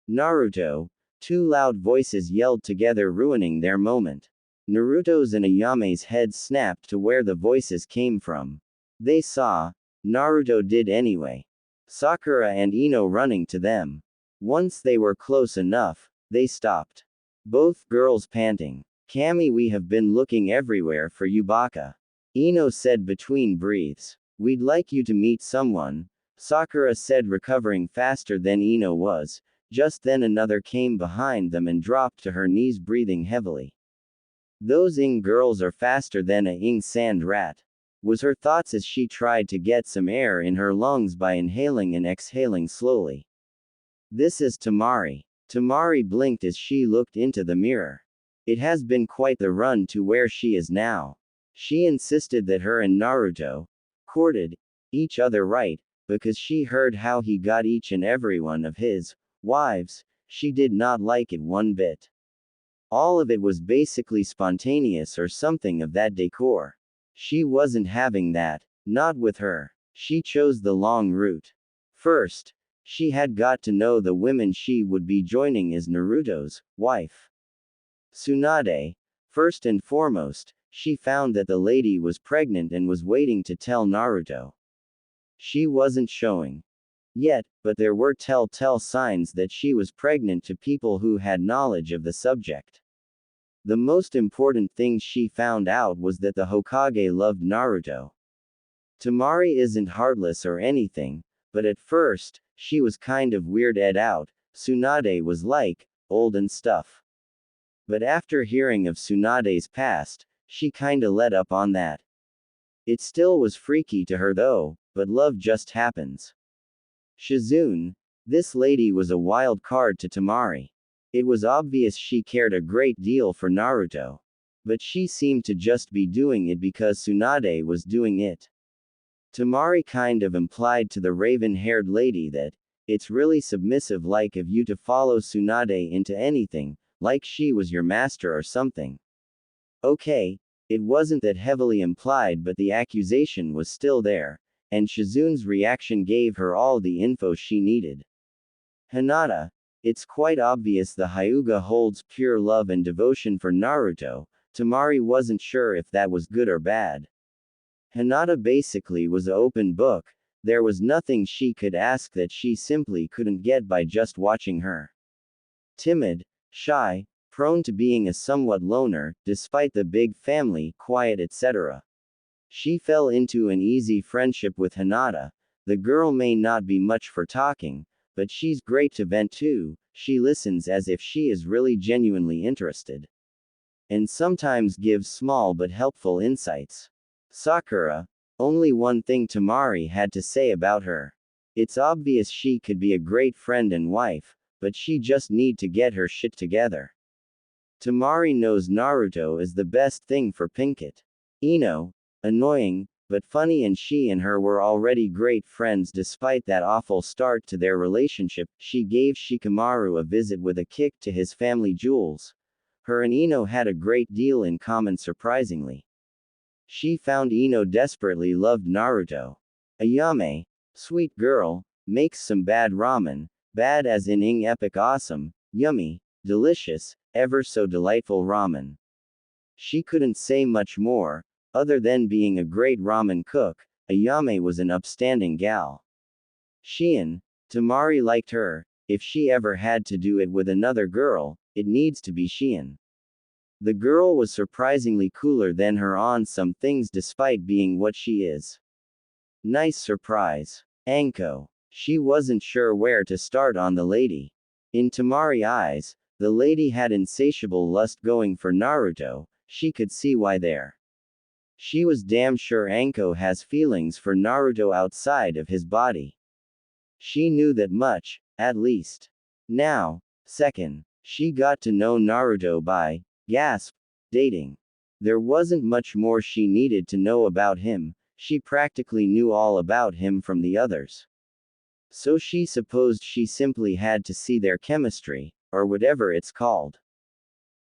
Naruto, two loud voices yelled together, ruining their moment. Naruto's and Ayame's heads snapped to where the voices came from. They saw. Naruto did anyway. Sakura and Ino running to them. Once they were close enough, they stopped. Both girls panting. Kami, we have been looking everywhere for you, Baka, Ino said between breaths. We'd like you to meet someone, Sakura said, recovering faster than Ino was. Just then another came behind them and dropped to her knees, breathing heavily. Those girls are faster than a sand rat, was her thoughts as she tried to get some air in her lungs by inhaling and exhaling slowly. This is Temari. Temari blinked as she looked into the mirror. It has been quite the run to where she is now. She insisted that her and Naruto courted each other, right, because she heard how he got each and every one of his wives. she did not like it one bit. All of it was basically spontaneous or something of that decor. She wasn't having that. Not with her. She chose the long route. First, she had got to know the women she would be joining as Naruto's wife. Tsunade. First and foremost, she found that the lady was pregnant and was waiting to tell Naruto. She wasn't showing yet, but there were telltale signs that she was pregnant to people who had knowledge of the subject. The most important thing she found out was that the Hokage loved Naruto. Temari isn't heartless or anything, but at first, she was kind of weirded out. Tsunade was like, old and stuff. But after hearing of Tsunade's past, she kinda let up on that. It still was freaky to her though, but love just happens. Shizune. This lady was a wild card to Temari. It was obvious she cared a great deal for Naruto. But she seemed to just be doing it because Tsunade was doing it. Temari kind of implied to the raven-haired lady that, it's really submissive like of you to follow Tsunade into anything, like she was your master or something. Okay, it wasn't that heavily implied but the accusation was still there, and Shizune's reaction gave her all the info she needed. Hinata. It's quite obvious the Hyuga holds pure love and devotion for Naruto. Temari wasn't sure if that was good or bad. Hinata basically was an open book, there was nothing she could ask that she simply couldn't get by just watching her. Timid, shy, prone to being a somewhat loner, despite the big family, quiet etc. She fell into an easy friendship with Hinata. The girl may not be much for talking, but she's great to vent to, she listens as if she is really genuinely interested. And sometimes gives small but helpful insights. Sakura. Only one thing Temari had to say about her. It's obvious she could be a great friend and wife, but she just need to get her shit together. Temari knows Naruto is the best thing for Pinkett. Ino. Annoying, but funny, and she and her were already great friends despite that awful start to their relationship. She gave Shikamaru a visit with a kick to his family jewels. Her and Ino had a great deal in common surprisingly. She found Ino desperately loved Naruto. Ayame. Sweet girl, makes some bad ramen, bad as in ing epic awesome, yummy, delicious, ever so delightful ramen. She couldn't say much more. Other than being a great ramen cook, Ayame was an upstanding gal. Shion. Temari liked her. If she ever had to do it with another girl, it needs to be Shion. The girl was surprisingly cooler than her on some things despite being what she is. Nice surprise. Anko. She wasn't sure where to start on the lady. In Temari's eyes, the lady had insatiable lust going for Naruto, she could see why there. She was damn sure Anko has feelings for Naruto outside of his body. She knew that much, at least. Now, second, she got to know Naruto by, gasp, dating. There wasn't much more she needed to know about him, she practically knew all about him from the others. So she supposed she simply had to see their chemistry, or whatever it's called.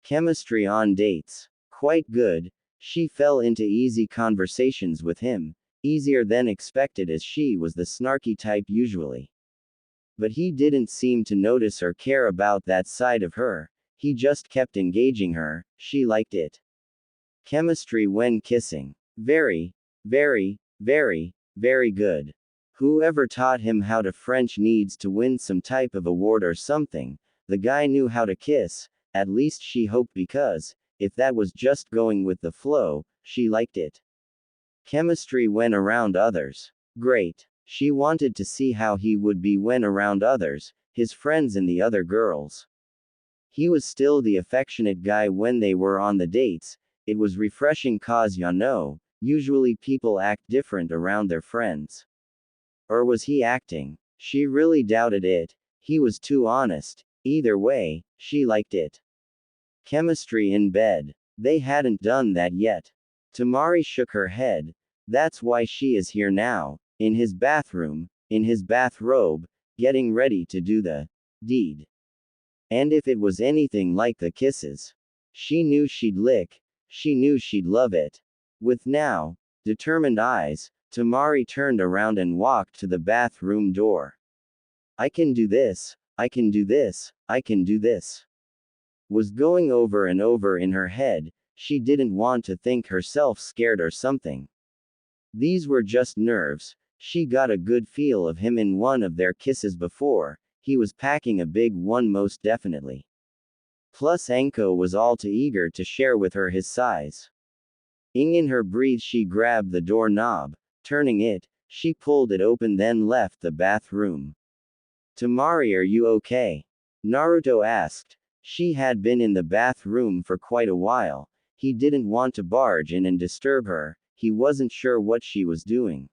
Chemistry on dates. Quite good. She fell into easy conversations with him, easier than expected as she was the snarky type usually. But he didn't seem to notice or care about that side of her, he just kept engaging her, she liked it. Chemistry when kissing. Very, very, very, very good. Whoever taught him how to French needs to win some type of award or something, the guy knew how to kiss, at least she hoped because, if that was just going with the flow, she liked it. Chemistry when around others. Great. She wanted to see how he would be when around others, his friends and the other girls. He was still the affectionate guy when they were on the dates, it was refreshing cause usually people act different around their friends. Or was he acting? She really doubted it, he was too honest, either way, she liked it. Chemistry in bed. They hadn't done that yet. Temari shook her head. That's why she is here now, in his bathroom, in his bathrobe, getting ready to do the deed. And if it was anything like the kisses she knew she'd lick, she knew she'd love it. With now determined eyes, Tamari turned around and walked to the bathroom door. I can do this, I can do this, I can do this. Was going over and over in her head. She didn't want to think herself scared or something. These were just nerves. She got a good feel of him in one of their kisses before. He was packing a big one most definitely. Plus Enko was all too eager to share with her his size. In her breath she grabbed the doorknob, turning it, she pulled it open then left the bathroom. Tamari, are you okay? Naruto asked. She had been in the bathroom for quite a while. He didn't want to barge in and disturb her, he wasn't sure what she was doing.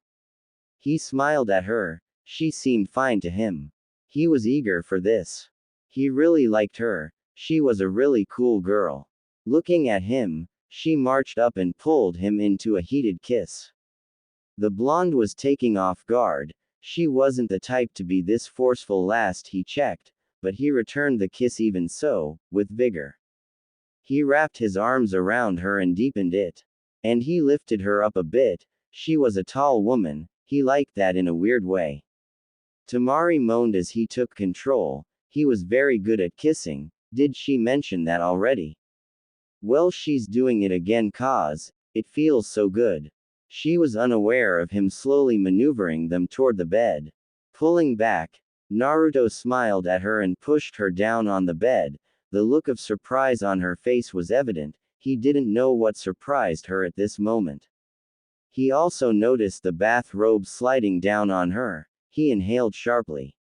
He smiled at her, she seemed fine to him. He was eager for this. He really liked her, she was a really cool girl. Looking at him, she marched up and pulled him into a heated kiss. The blonde was taking off guard, she wasn't the type to be this forceful last he checked, but he returned the kiss even so, with vigor. He wrapped his arms around her and deepened it. And he lifted her up a bit, she was a tall woman, he liked that in a weird way. Tamari moaned as he took control, he was very good at kissing, did she mention that already? Well, she's doing it again cause it feels so good. She was unaware of him slowly maneuvering them toward the bed. Pulling back, Naruto smiled at her and pushed her down on the bed. The look of surprise on her face was evident, he didn't know what surprised her at this moment. He also noticed the bathrobe sliding down on her, he inhaled sharply.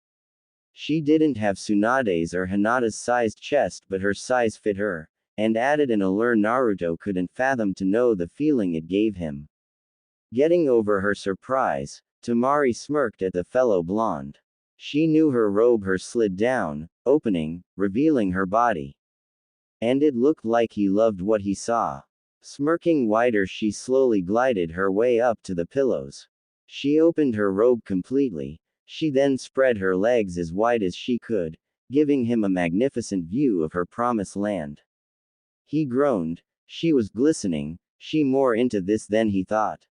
She didn't have Tsunade's or Hinata's sized chest but her size fit her, and added an allure Naruto couldn't fathom to know the feeling it gave him. Getting over her surprise, Tamari smirked at the fellow blonde. She knew her robe her slid down, opening, revealing her body. And it looked like he loved what he saw. Smirking wider she slowly glided her way up to the pillows. She opened her robe completely, she then spread her legs as wide as she could, giving him a magnificent view of her promised land. He groaned, she was glistening, she more into this than he thought.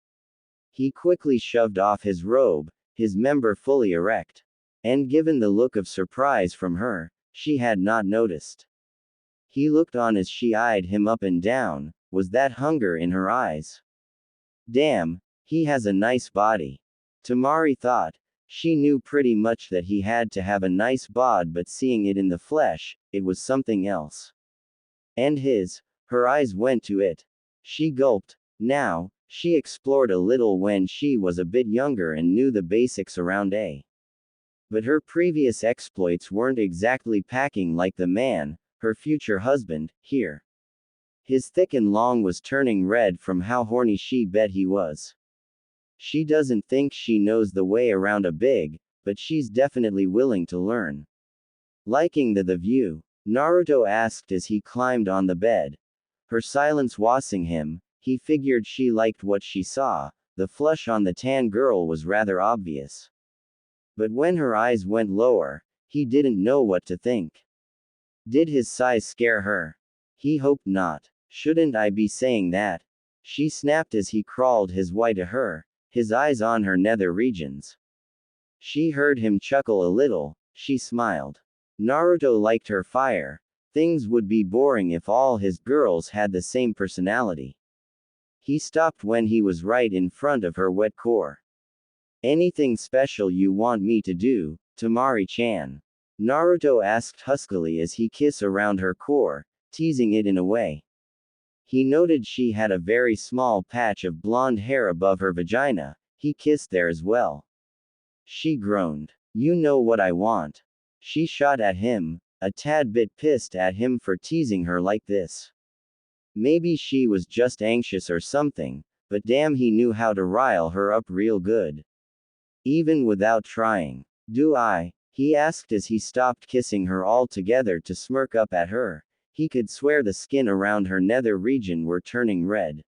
He quickly shoved off his robe, his member fully erect. And given the look of surprise from her, she had not noticed. He looked on as she eyed him up and down, was that hunger in her eyes? Damn, he has a nice body. Tamari thought, she knew pretty much that he had to have a nice bod but seeing it in the flesh, it was something else. And her eyes went to it. She gulped. Now, she explored a little when she was a bit younger and knew the basics around a. But her previous exploits weren't exactly packing like the man, her future husband, here. His thick and long was turning red from how horny she bet he was. She doesn't think she knows the way around a big, but she's definitely willing to learn. Liking the view, Naruto asked as he climbed on the bed. Her silence wasing him, he figured she liked what she saw, the flush on the tan girl was rather obvious. But when her eyes went lower, he didn't know what to think. Did his size scare her? He hoped not. Shouldn't I be saying that? She snapped as he crawled his way to her, his eyes on her nether regions. She heard him chuckle a little, she smiled. Naruto liked her fire. Things would be boring if all his girls had the same personality. He stopped when he was right in front of her wet core. Anything special you want me to do, Tamari-chan? Naruto asked huskily as he kissed around her core, teasing it in a way. He noted she had a very small patch of blonde hair above her vagina, he kissed there as well. She groaned. You know what I want. She shot at him, a tad bit pissed at him for teasing her like this. Maybe she was just anxious or something, but damn he knew how to rile her up real good. Even without trying. Do I? He asked as he stopped kissing her altogether to smirk up at her. He could swear the skin around her nether region were turning red.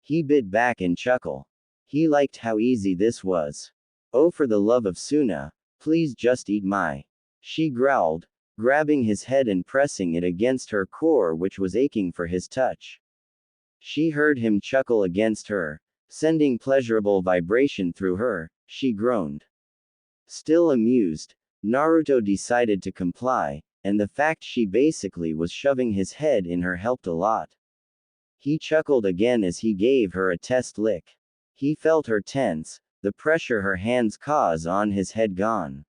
He bit back and chuckled. He liked how easy this was. Oh, for the love of Suna, please just eat my. She growled, grabbing his head and pressing it against her core, which was aching for his touch. She heard him chuckle against her, sending pleasurable vibration through her. She groaned. Still amused, Naruto decided to comply, and the fact she basically was shoving his head in her helped a lot. He chuckled again as he gave her a test lick. He felt her tense, the pressure her hands cause on his head gone.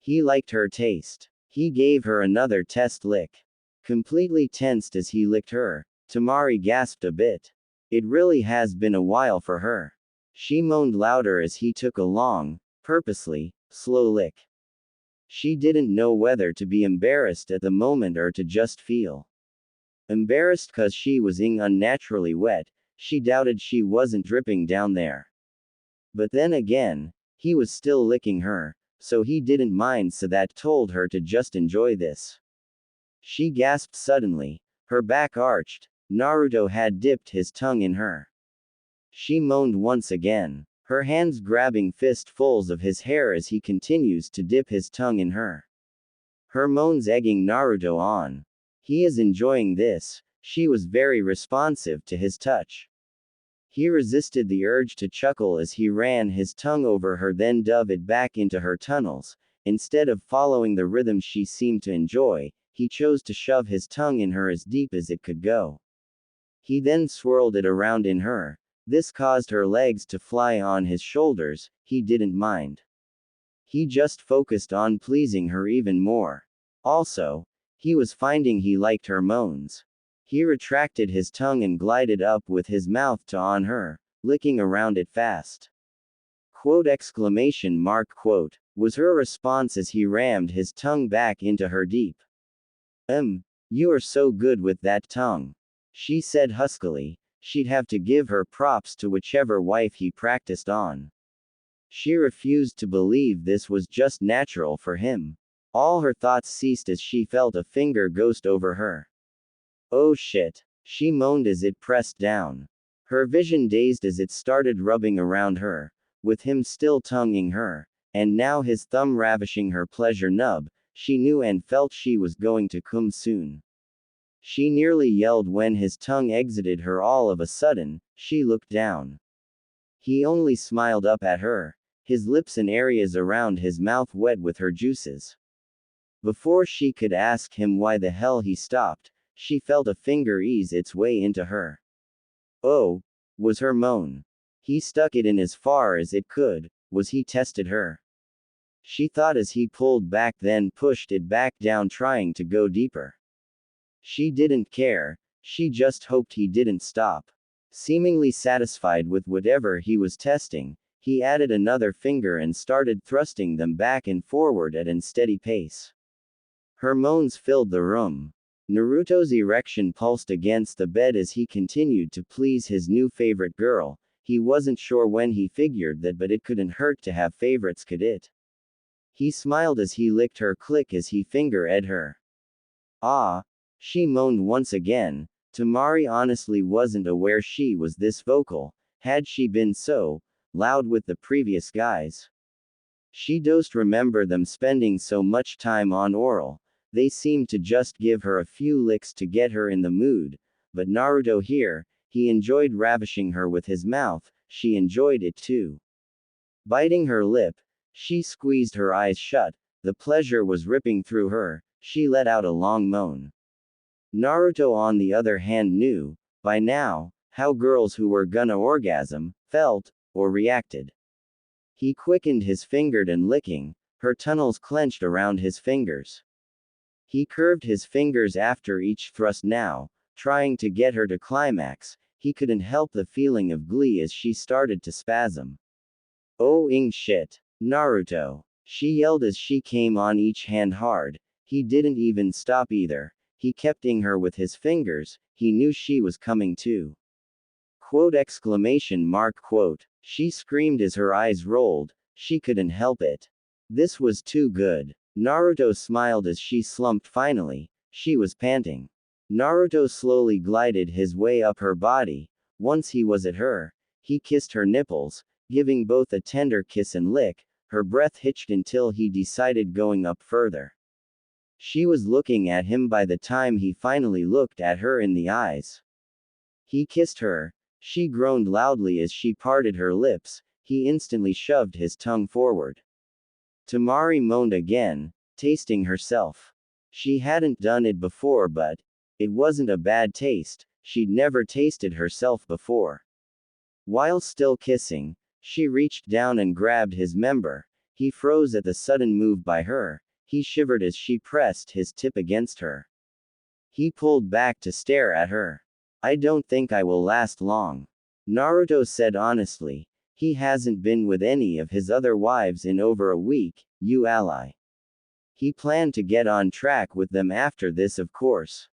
He liked her taste. He gave her another test lick. Completely tensed as he licked her, Tamari gasped a bit. It really has been a while for her. She moaned louder as he took a long, purposely, slow lick. She didn't know whether to be embarrassed at the moment or to just feel embarrassed cause she was unnaturally wet. She doubted she wasn't dripping down there. But then again, he was still licking her, so he didn't mind, so that told her to just enjoy this. She gasped suddenly, her back arched. Naruto had dipped his tongue in her. She moaned once again, her hands grabbing fistfuls of his hair as he continues to dip his tongue in her. Her moans egging Naruto on. He is enjoying this. She was very responsive to his touch. He resisted the urge to chuckle as he ran his tongue over her, then dove it back into her tunnels. Instead of following the rhythm she seemed to enjoy, he chose to shove his tongue in her as deep as it could go. He then swirled it around in her. This caused her legs to fly on his shoulders. He didn't mind. He just focused on pleasing her even more. Also, he was finding he liked her moans. He retracted his tongue and glided up with his mouth to on her, licking around it fast. Quote! Was her response as he rammed his tongue back into her deep. You are so good with that tongue, she said huskily. She'd have to give her props to whichever wife he practiced on. She refused to believe this was just natural for him. All her thoughts ceased as she felt a finger ghost over her. Oh shit, she moaned as it pressed down. Her vision dazed as it started rubbing around her, with him still tonguing her, and now his thumb ravishing her pleasure nub. She knew and felt she was going to come soon. She nearly yelled when his tongue exited her. All of a sudden, she looked down. He only smiled up at her, his lips and areas around his mouth wet with her juices. Before she could ask him why the hell he stopped, she felt a finger ease its way into her. Oh, was her moan. He stuck it in as far as it could. Was he tested her? She thought as he pulled back, then pushed it back down, trying to go deeper. She didn't care, she just hoped he didn't stop. Seemingly satisfied with whatever he was testing, he added another finger and started thrusting them back and forward at an steady pace. Her moans filled the room. Naruto's erection pulsed against the bed as he continued to please his new favorite girl. He wasn't sure when he figured that, but it couldn't hurt to have favorites, could it? He smiled as he licked her clit as he finger-ed her. Ah, she moaned once again. Tamari honestly wasn't aware she was this vocal. Had she been so loud with the previous guys? She don't remember them spending so much time on oral. They seemed to just give her a few licks to get her in the mood. But Naruto here, he enjoyed ravishing her with his mouth. She enjoyed it too. Biting her lip, she squeezed her eyes shut. The pleasure was ripping through her. She let out a long moan. Naruto on the other hand knew, by now, how girls who were gonna orgasm, felt, or reacted. He quickened his fingered and licking, her tunnels clenched around his fingers. He curved his fingers after each thrust now, trying to get her to climax. He couldn't help the feeling of glee as she started to spasm. Oh shit, Naruto, she yelled as she came on each hand hard. He didn't even stop either. He kept ing her with his fingers. He knew she was coming too. Quote! She screamed as her eyes rolled. She couldn't help it. This was too good. Naruto smiled as she slumped finally. She was panting. Naruto slowly glided his way up her body. Once he was at her, he kissed her nipples, giving both a tender kiss and lick. Her breath hitched until he decided going up further. She was looking at him by the time he finally looked at her in the eyes. He kissed her. She groaned loudly as she parted her lips. He instantly shoved his tongue forward. Tamari moaned again, tasting herself. She hadn't done it before, but it wasn't a bad taste. She'd never tasted herself before. While still kissing, she reached down and grabbed his member. He froze at the sudden move by her. He shivered as she pressed his tip against her. He pulled back to stare at her. I don't think I will last long. Naruto said honestly. He hasn't been with any of his other wives in over a week, you ally. He planned to get on track with them after this, of course.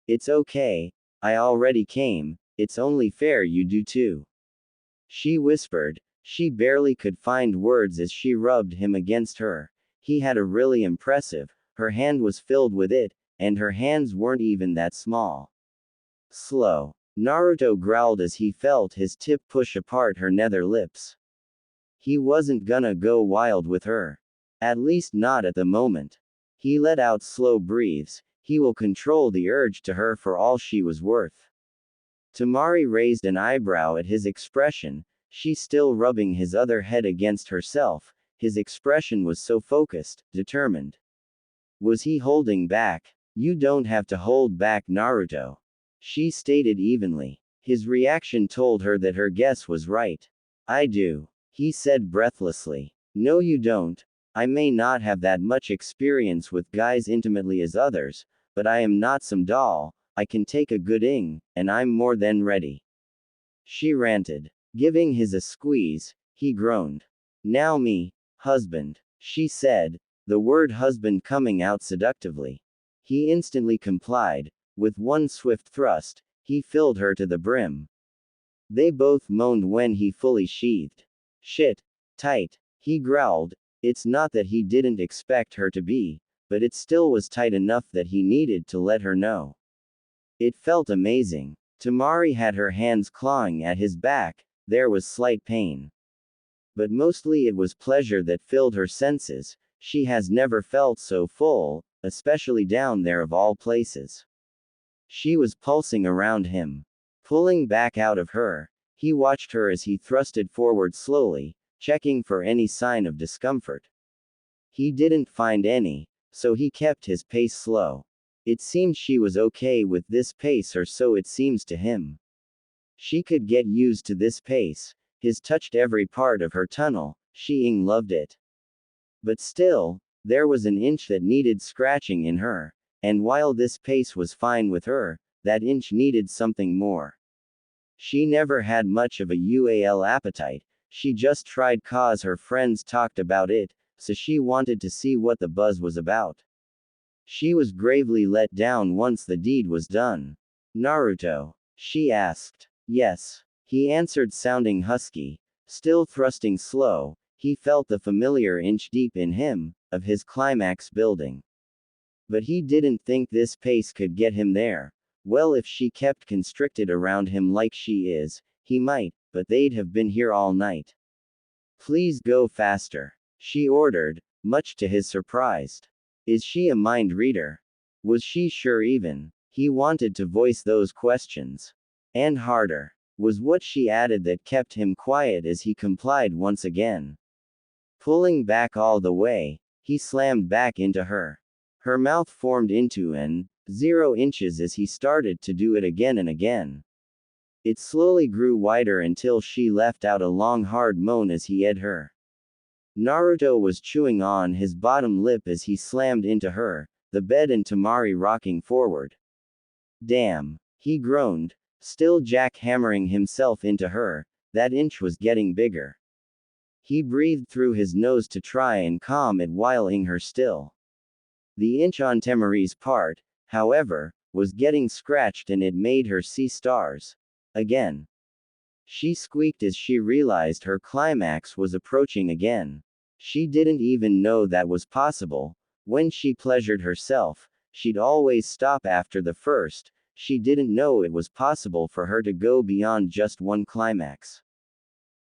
It's okay, I already came, it's only fair you do too. She whispered. She barely could find words as she rubbed him against her. He had a really impressive, her hand was filled with it, and her hands weren't even that small. Slow. Naruto growled as he felt his tip push apart her nether lips. He wasn't gonna go wild with her. At least not at the moment. He let out slow breaths. He will control the urge to her for all she was worth. Tamari raised an eyebrow at his expression. She still rubbing his other head against herself. His expression was so focused, determined. Was he holding back? You don't have to hold back, Naruto. She stated evenly. His reaction told her that her guess was right. I do. He said breathlessly. No, you don't. I may not have that much experience with guys intimately as others, but I am not some doll. I can take a good ing, and I'm more than ready. She ranted. Giving his a squeeze, he groaned. Now me, husband, she said, the word husband coming out seductively. He instantly complied. With one swift thrust, he filled her to the brim. They both moaned when he fully sheathed. Shit. Tight. He growled. It's not that he didn't expect her to be, but it still was tight enough that he needed to let her know. It felt amazing. Tamari had her hands clawing at his back. There was slight pain. But mostly it was pleasure that filled her senses. She has never felt so full, especially down there of all places. She was pulsing around him. Pulling back out of her, he watched her as he thrusted forward slowly, checking for any sign of discomfort. He didn't find any, so he kept his pace slow. It seemed she was okay with this pace, or so it seems to him. She could get used to this pace. His touched every part of her tunnel. She loved it. But still, there was an inch that needed scratching in her. And while this pace was fine with her, that inch needed something more. She never had much of a UAL appetite, she just tried cause her friends talked about it, so she wanted to see what the buzz was about. She was gravely let down once the deed was done. Naruto? She asked. Yes. He answered, sounding husky. Still thrusting slow, he felt the familiar inch deep in him, of his climax building. But he didn't think this pace could get him there. Well, if she kept constricted around him like she is, he might, but they'd have been here all night. Please go faster, she ordered, much to his surprise. Is she a mind reader? Was she sure even? He wanted to voice those questions. And harder. Was what she added that kept him quiet as he complied once again. Pulling back all the way, he slammed back into her. Her mouth formed into an 0 inches as he started to do it again and again. It slowly grew wider until she left out a long hard moan as he ed her. Naruto was chewing on his bottom lip as he slammed into her, the bed and Tamari rocking forward. Damn, he groaned, still jackhammering himself into her. That inch was getting bigger. He breathed through his nose to try and calm it while ing her still. The inch on Tamari's part, however, was getting scratched and it made her see stars. Again. She squeaked as she realized her climax was approaching again. She didn't even know that was possible. When she pleasured herself, she'd always stop after the first. She didn't know it was possible for her to go beyond just one climax.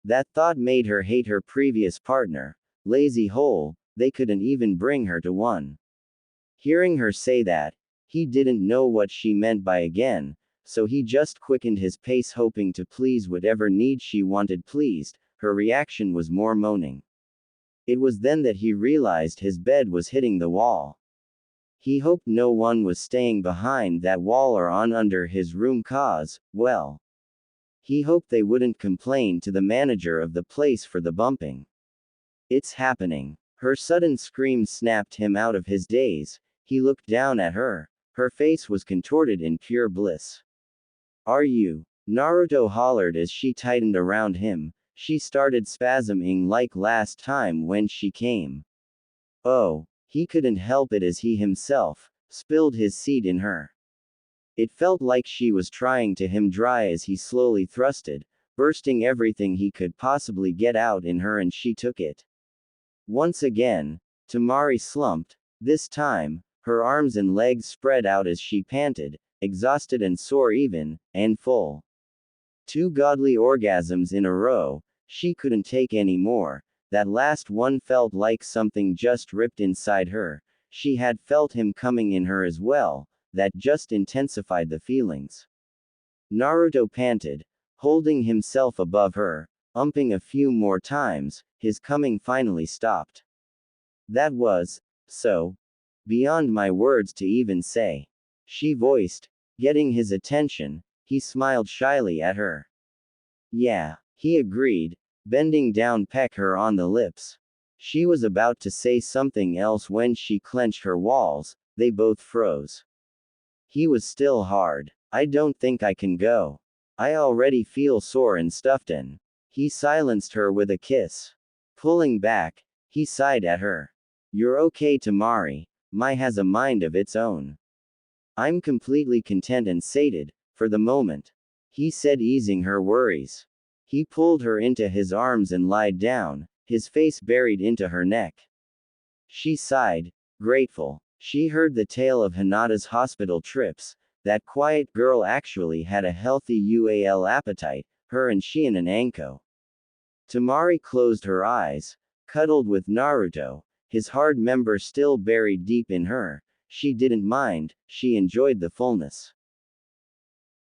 That thought made her hate her previous partner. Lazy hole, they couldn't even bring her to one. Hearing her say that, he didn't know what she meant by again, so he just quickened his pace hoping to please whatever need she wanted pleased. Her reaction was more moaning. It was then that he realized his bed was hitting the wall. He hoped no one was staying behind that wall or on under his room cause, well, he hoped they wouldn't complain to the manager of the place for the bumping. It's happening. Her sudden scream snapped him out of his daze. He looked down at her. Her face was contorted in pure bliss. Are you? Naruto hollered as she tightened around him. She started spasming like last time when she came. Oh, he couldn't help it as he himself spilled his seed in her. It felt like she was trying to him dry as he slowly thrusted, bursting everything he could possibly get out in her, and she took it. Once again, Tamari slumped, this time, her arms and legs spread out as she panted, exhausted and sore even, and full. 2 godly orgasms in a row, she couldn't take any more. That last one felt like something just ripped inside her. She had felt him coming in her as well, that just intensified the feelings. Naruto panted, holding himself above her, umping a few more times. His coming finally stopped. That was so beyond my words to even say, she voiced, getting his attention. He smiled shyly at her. Yeah, he agreed, bending down peck her on the lips. She was about to say something else when she clenched her walls. They both froze. He was still hard. I don't think I can go. I already feel sore and stuffed in. He silenced her with a kiss. Pulling back, he sighed at her. You're okay, Tamari. Mai has a mind of its own. I'm completely content and sated, for the moment, he said, easing her worries. He pulled her into his arms and lied down, his face buried into her neck. She sighed, grateful. She heard the tale of Hinata's hospital trips. That quiet girl actually had a healthy UAL appetite, her and she in an Anko. Tamari closed her eyes, cuddled with Naruto, his hard member still buried deep in her. She didn't mind, she enjoyed the fullness.